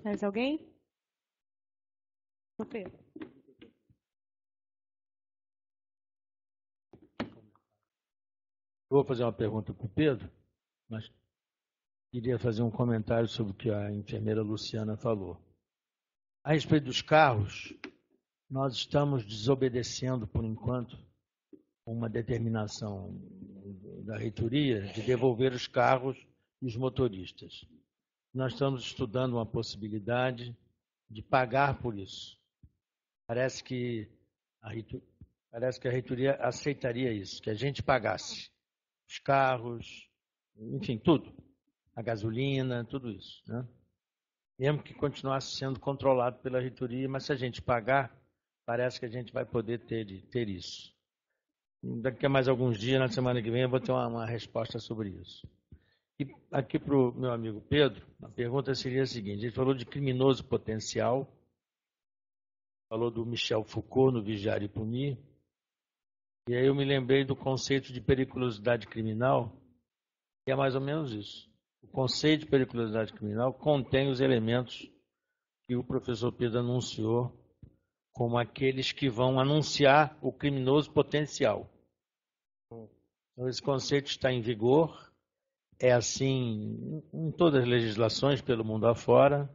Mais alguém? Pedro. Eu vou fazer uma pergunta para o Pedro, mas queria fazer um comentário sobre o que a enfermeira Luciana falou. A respeito dos carros, nós estamos desobedecendo, por enquanto, uma determinação da reitoria de devolver os carros e os motoristas. Nós estamos estudando uma possibilidade de pagar por isso. Parece que a reitoria aceitaria isso, que a gente pagasse os carros, enfim, tudo, a gasolina, tudo isso, né? Mesmo que continuasse sendo controlado pela reitoria, mas se a gente pagar, parece que a gente vai poder ter isso. Daqui a mais alguns dias, na semana que vem, eu vou ter uma resposta sobre isso. E aqui para o meu amigo Pedro, a pergunta seria a seguinte: ele falou de criminoso potencial, falou do Michel Foucault no Vigiar e Punir, e aí eu me lembrei do conceito de periculosidade criminal, que é mais ou menos isso. O conceito de periculosidade criminal contém os elementos que o professor Pedro anunciou como aqueles que vão anunciar o criminoso potencial. Então, esse conceito está em vigor, é assim em todas as legislações pelo mundo afora.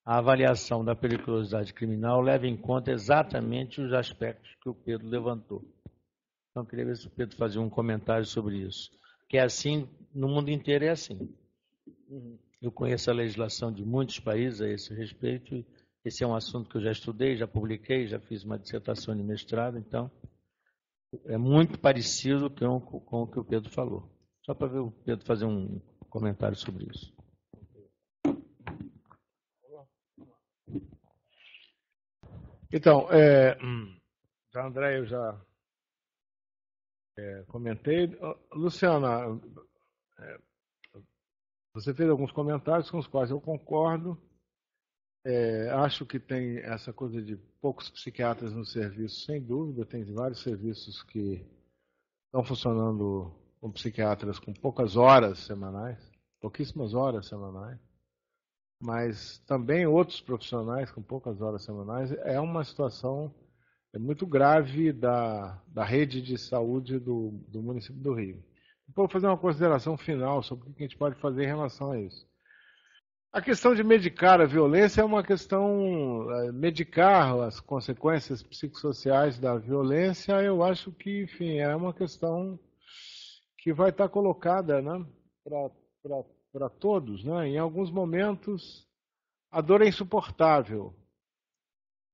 A avaliação da periculosidade criminal leva em conta exatamente os aspectos que o Pedro levantou. Então, eu queria ver se o Pedro fazia um comentário sobre isso. Que é assim, no mundo inteiro é assim. Eu conheço a legislação de muitos países a esse respeito. E esse é um assunto que eu já estudei, já publiquei, já fiz uma dissertação de mestrado. Então, é muito parecido com o que o Pedro falou. Só para ver o Pedro fazer um comentário sobre isso. Então, André, eu já comentei. Luciana, você fez alguns comentários com os quais eu concordo. Acho que tem essa coisa de poucos psiquiatras no serviço, sem dúvida. Tem vários serviços que estão funcionando com psiquiatras com poucas horas semanais, pouquíssimas horas semanais. Mas também outros profissionais com poucas horas semanais. É uma situação muito grave da rede de saúde do município do Rio. Vou fazer uma consideração final sobre o que a gente pode fazer em relação a isso. A questão de medicar a violência é uma questão, medicar as consequências psicossociais da violência, eu acho que, enfim, é uma questão que vai estar colocada, né, para todos, né? Em alguns momentos, a dor é insuportável.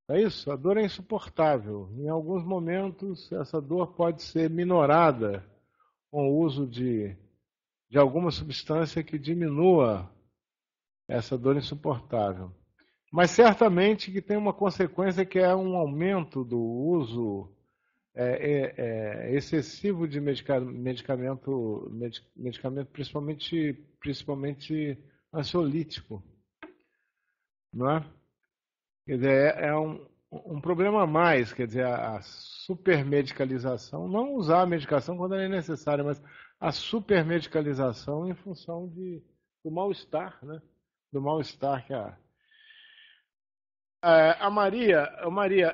É isso? A dor é insuportável. Em alguns momentos, essa dor pode ser minorada com o uso de alguma substância que diminua essa dor insuportável. Mas certamente que tem uma consequência que é um aumento do uso excessivo de medicamento principalmente ansiolítico, não é? Quer dizer, é um problema a mais, quer dizer, a supermedicalização, não usar a medicação quando ela é necessária, mas a supermedicalização em função do mal-estar, né? Do mal-estar que a Maria,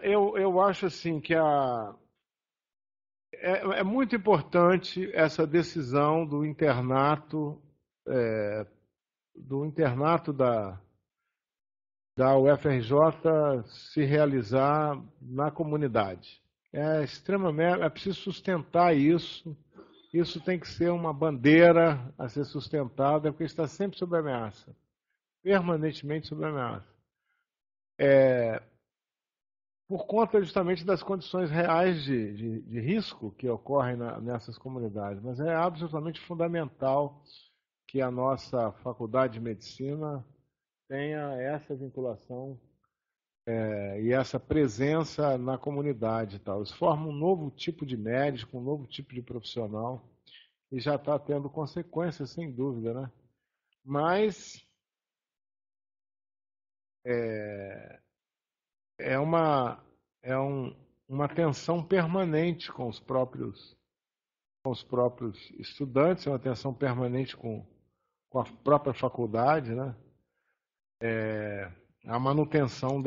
eu acho assim que é muito importante essa decisão do internato da UFRJ se realizar na comunidade. É preciso sustentar isso. Isso tem que ser uma bandeira a ser sustentada, porque está sempre sob ameaça, permanentemente sob ameaça. Por conta justamente das condições reais de risco que ocorrem nessas comunidades. Mas é absolutamente fundamental que a nossa faculdade de medicina tenha essa vinculação e essa presença na comunidade. Tal. Eles formam um novo tipo de médico, um novo tipo de profissional, e já está tendo consequências, sem dúvida, né? Mas uma tensão permanente com os próprios estudantes, é uma tensão permanente com a própria faculdade, né? A manutenção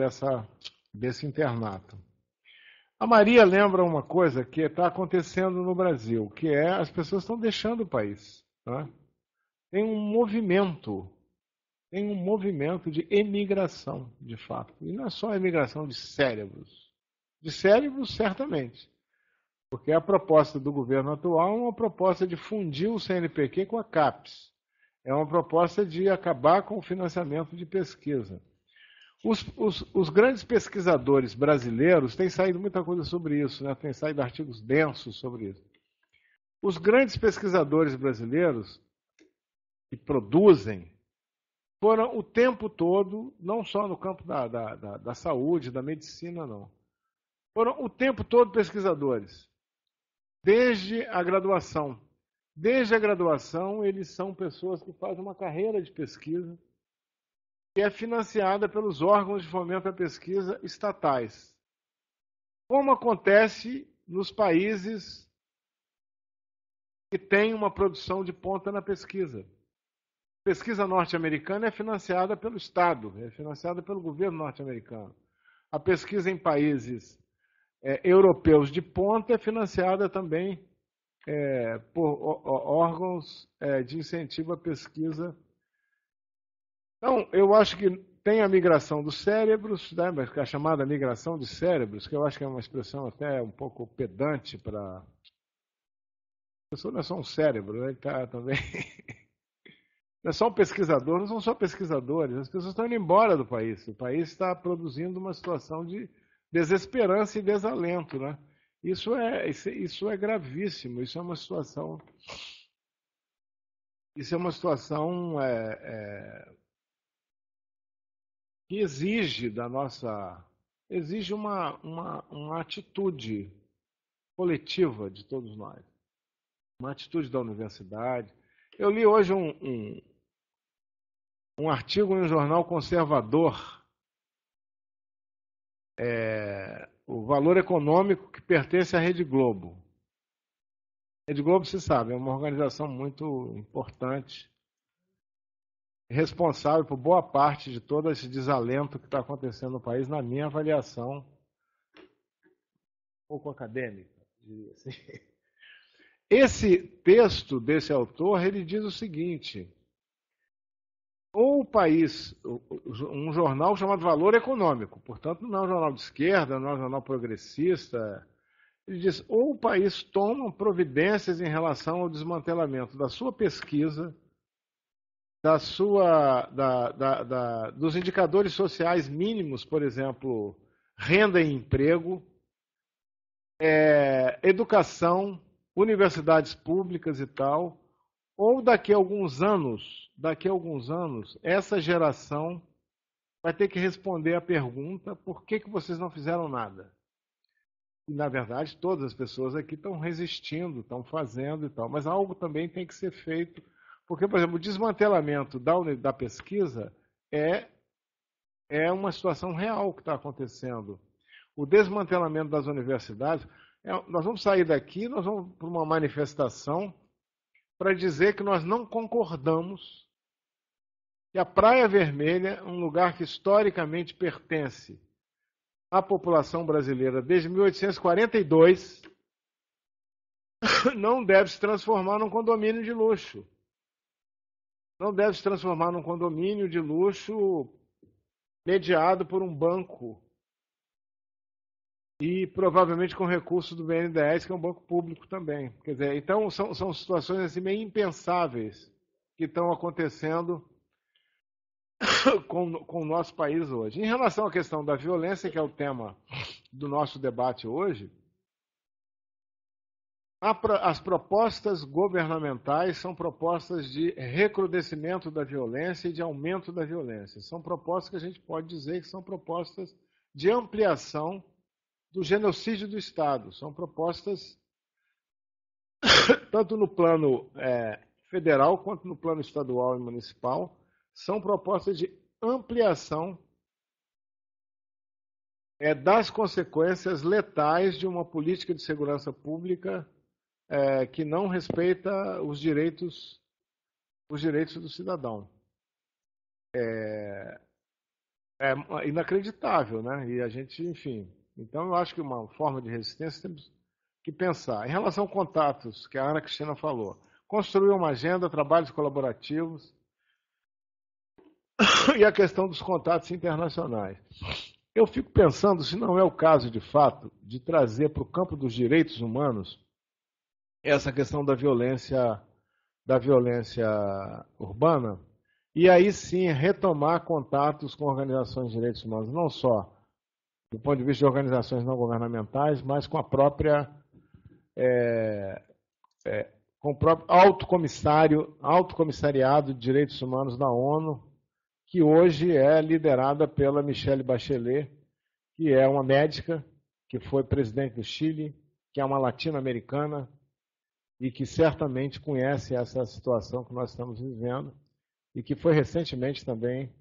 desse internato. A Maria lembra uma coisa que está acontecendo no Brasil, que as pessoas estão deixando o país. Né? Tem um movimento de emigração, de fato. E não é só a emigração de cérebros. De cérebros, certamente. Porque a proposta do governo atual é uma proposta de fundir o CNPq com a CAPES. É uma proposta de acabar com o financiamento de pesquisa. Os grandes pesquisadores brasileiros têm saído muita coisa sobre isso, né? Tem saído artigos densos sobre isso. Os grandes pesquisadores brasileiros que produzem foram o tempo todo, não só no campo da saúde, da medicina, não. Foram o tempo todo pesquisadores, desde a graduação. Desde a graduação, eles são pessoas que fazem uma carreira de pesquisa que é financiada pelos órgãos de fomento à pesquisa estatais. Como acontece nos países que têm uma produção de ponta na pesquisa. A pesquisa norte-americana é financiada pelo Estado, é financiada pelo governo norte-americano. A pesquisa em países europeus de ponta é financiada também por órgãos de incentivo à pesquisa. Então, eu acho que tem a migração dos cérebros, né, a chamada migração de cérebros, que eu acho que é uma expressão até um pouco pedante para A pessoa não é só um cérebro, né? Ele está também... Não é só um pesquisador, não são só pesquisadores, as pessoas estão indo embora do país. O país está produzindo uma situação de desesperança e desalento, né? Isso é gravíssimo, isso é uma situação que exige exige uma atitude coletiva de todos nós, uma atitude da universidade. Eu li hoje um artigo em um jornal conservador, o valor econômico que pertence à Rede Globo. A Rede Globo, se sabe, é uma organização muito importante, responsável por boa parte de todo esse desalento que está acontecendo no país, na minha avaliação, um pouco acadêmica, diria assim. Esse texto desse autor, ele diz o seguinte: ou o país, um jornal chamado Valor Econômico, portanto não é um jornal de esquerda, não é um jornal progressista, ele diz, ou o país toma providências em relação ao desmantelamento da sua pesquisa, dos indicadores sociais mínimos, por exemplo, renda e emprego, educação, universidades públicas e tal, ou daqui a alguns anos, essa geração vai ter que responder a pergunta: por que vocês não fizeram nada? E, na verdade, todas as pessoas aqui estão resistindo, estão fazendo e tal, mas algo também tem que ser feito, porque, por exemplo, o desmantelamento da pesquisa é uma situação real que está acontecendo. O desmantelamento das universidades, nós vamos sair daqui, nós vamos para uma manifestação para dizer que nós não concordamos que a Praia Vermelha é um lugar que historicamente pertence à população brasileira desde 1842, não deve se transformar num condomínio de luxo. Não deve se transformar num condomínio de luxo mediado por um banco e provavelmente com recursos do BNDES, que é um banco público também. Quer dizer, então são situações assim meio impensáveis que estão acontecendo com o nosso país hoje. Em relação à questão da violência, que é o tema do nosso debate hoje, as propostas governamentais são propostas de recrudescimento da violência e de aumento da violência. São propostas que a gente pode dizer que são propostas de ampliação do genocídio do Estado. São propostas, tanto no plano federal quanto no plano estadual e municipal, são propostas de ampliação das consequências letais de uma política de segurança pública que não respeita os direitos do cidadão. É inacreditável, né? E a gente, enfim... Então, eu acho que uma forma de resistência temos que pensar. Em relação a contatos, que a Ana Cristina falou, construir uma agenda, trabalhos colaborativos e a questão dos contatos internacionais. Eu fico pensando se não é o caso, de fato, de trazer para o campo dos direitos humanos essa questão da violência urbana e aí sim retomar contatos com organizações de direitos humanos, não só do ponto de vista de organizações não governamentais, mas com com o próprio autocomissariado de direitos humanos da ONU, que hoje é liderada pela Michelle Bachelet, que é uma médica, que foi presidente do Chile, que é uma latino-americana e que certamente conhece essa situação que nós estamos vivendo e que foi recentemente também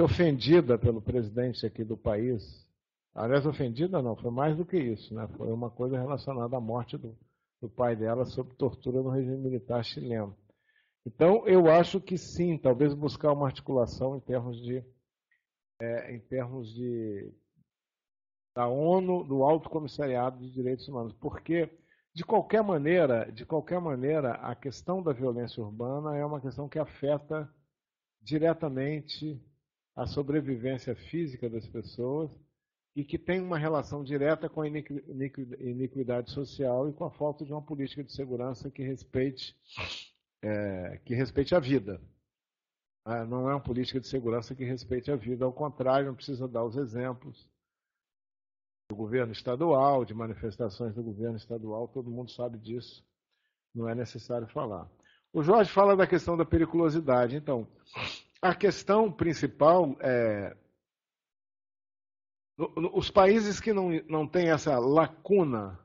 ofendida pelo presidente aqui do país. Aliás, ofendida não, foi mais do que isso, né? Foi uma coisa relacionada à morte do pai dela sob tortura no regime militar chileno. Então, eu acho que sim, talvez buscar uma articulação em termos da ONU, do Alto Comissariado de Direitos Humanos, porque de qualquer maneira, a questão da violência urbana é uma questão que afeta diretamente a sobrevivência física das pessoas e que tem uma relação direta com a iniquidade social e com a falta de uma política de segurança que respeite a vida. Não é uma política de segurança que respeite a vida, ao contrário, não precisa dar os exemplos do governo estadual, de manifestações do governo estadual, todo mundo sabe disso, não é necessário falar. O Jorge fala da questão da periculosidade. Então, a questão principal é os países que não têm essa lacuna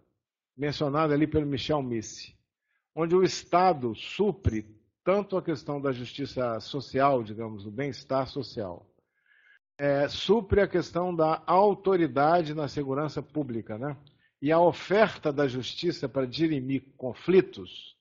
mencionada ali pelo Michel Misse, onde o Estado supre tanto a questão da justiça social, digamos, do bem-estar social, supre a questão da autoridade na segurança pública, né? E a oferta da justiça para dirimir conflitos,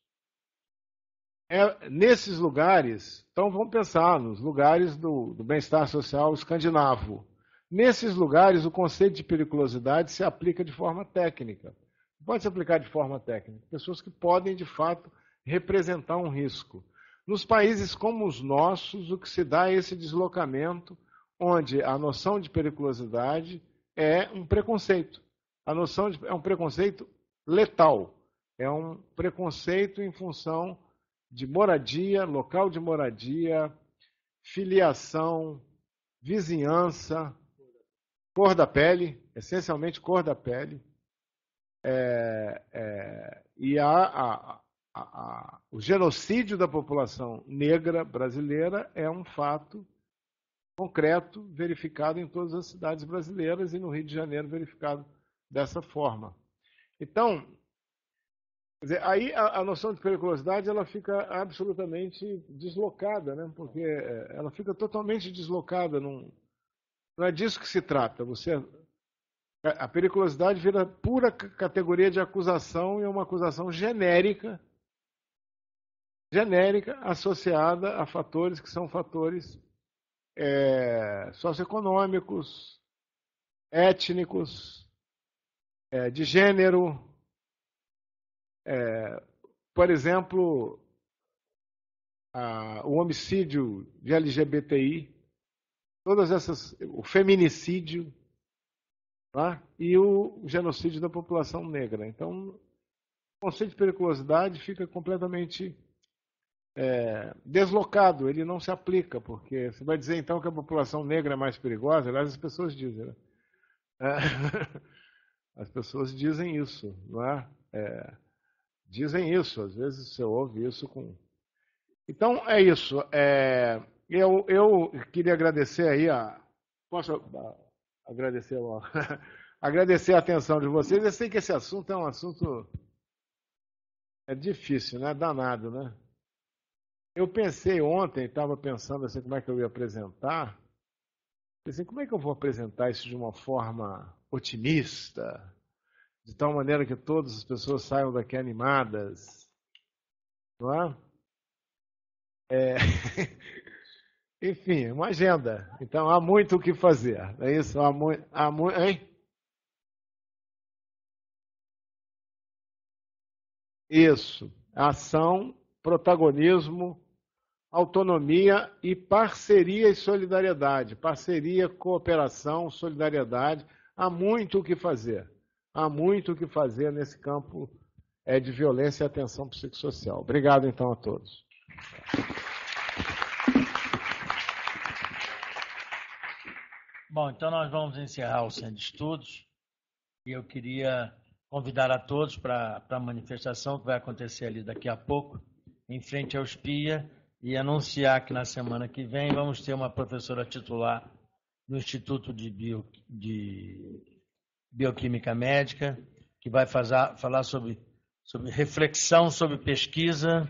nesses lugares, então vamos pensar nos lugares do bem-estar social escandinavo. Nesses lugares, o conceito de periculosidade se aplica de forma técnica. Pode se aplicar de forma técnica. Pessoas que podem, de fato, representar um risco. Nos países como os nossos, o que se dá é esse deslocamento, onde a noção de periculosidade é um preconceito. É um preconceito letal. É um preconceito em função de moradia, local de moradia, filiação, vizinhança, cor da pele, essencialmente cor da pele. E o genocídio da população negra brasileira é um fato concreto, verificado em todas as cidades brasileiras e no Rio de Janeiro verificado dessa forma. Então, quer dizer, aí a noção de periculosidade ela fica absolutamente deslocada, né? Porque ela fica totalmente deslocada. Não é disso que se trata. A periculosidade vira pura categoria de acusação e é uma acusação genérica associada a fatores que são fatores socioeconômicos, étnicos, de gênero. Por exemplo, o homicídio de LGBTI, o feminicídio, tá? E o genocídio da população negra. Então, o conceito de periculosidade fica completamente deslocado, ele não se aplica, porque você vai dizer então que a população negra é mais perigosa, aliás, as pessoas dizem, né? As pessoas dizem isso, não é? Dizem isso, às vezes você ouve isso com... Então, é isso. Eu queria agradecer aí Posso agradecer agradecer a atenção de vocês. Eu sei que esse assunto é um assunto difícil, né? Danado, né? Eu pensei ontem, estava pensando assim, como é que eu ia apresentar. Pensei, como é que eu vou apresentar isso de uma forma otimista, de tal maneira que todas as pessoas saiam daqui animadas, não é? Enfim, uma agenda. Então, há muito o que fazer. É isso? Hein? Isso. Ação, protagonismo, autonomia e parceria e solidariedade. Parceria, cooperação, solidariedade. Há muito o que fazer. Há muito o que fazer nesse campo de violência e atenção psicossocial. Obrigado, então, a todos. Bom, então nós vamos encerrar o Centro de Estudos e eu queria convidar a todos para a manifestação que vai acontecer ali daqui a pouco, em frente ao SPIA, e anunciar que na semana que vem vamos ter uma professora titular do Instituto de Bioquímica Médica, que vai falar sobre reflexão sobre pesquisa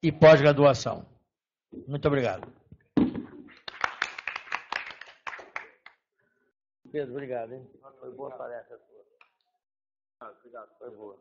e pós-graduação. Muito obrigado. Pedro, obrigado, hein? Foi boa a palestra sua. Obrigado, foi boa.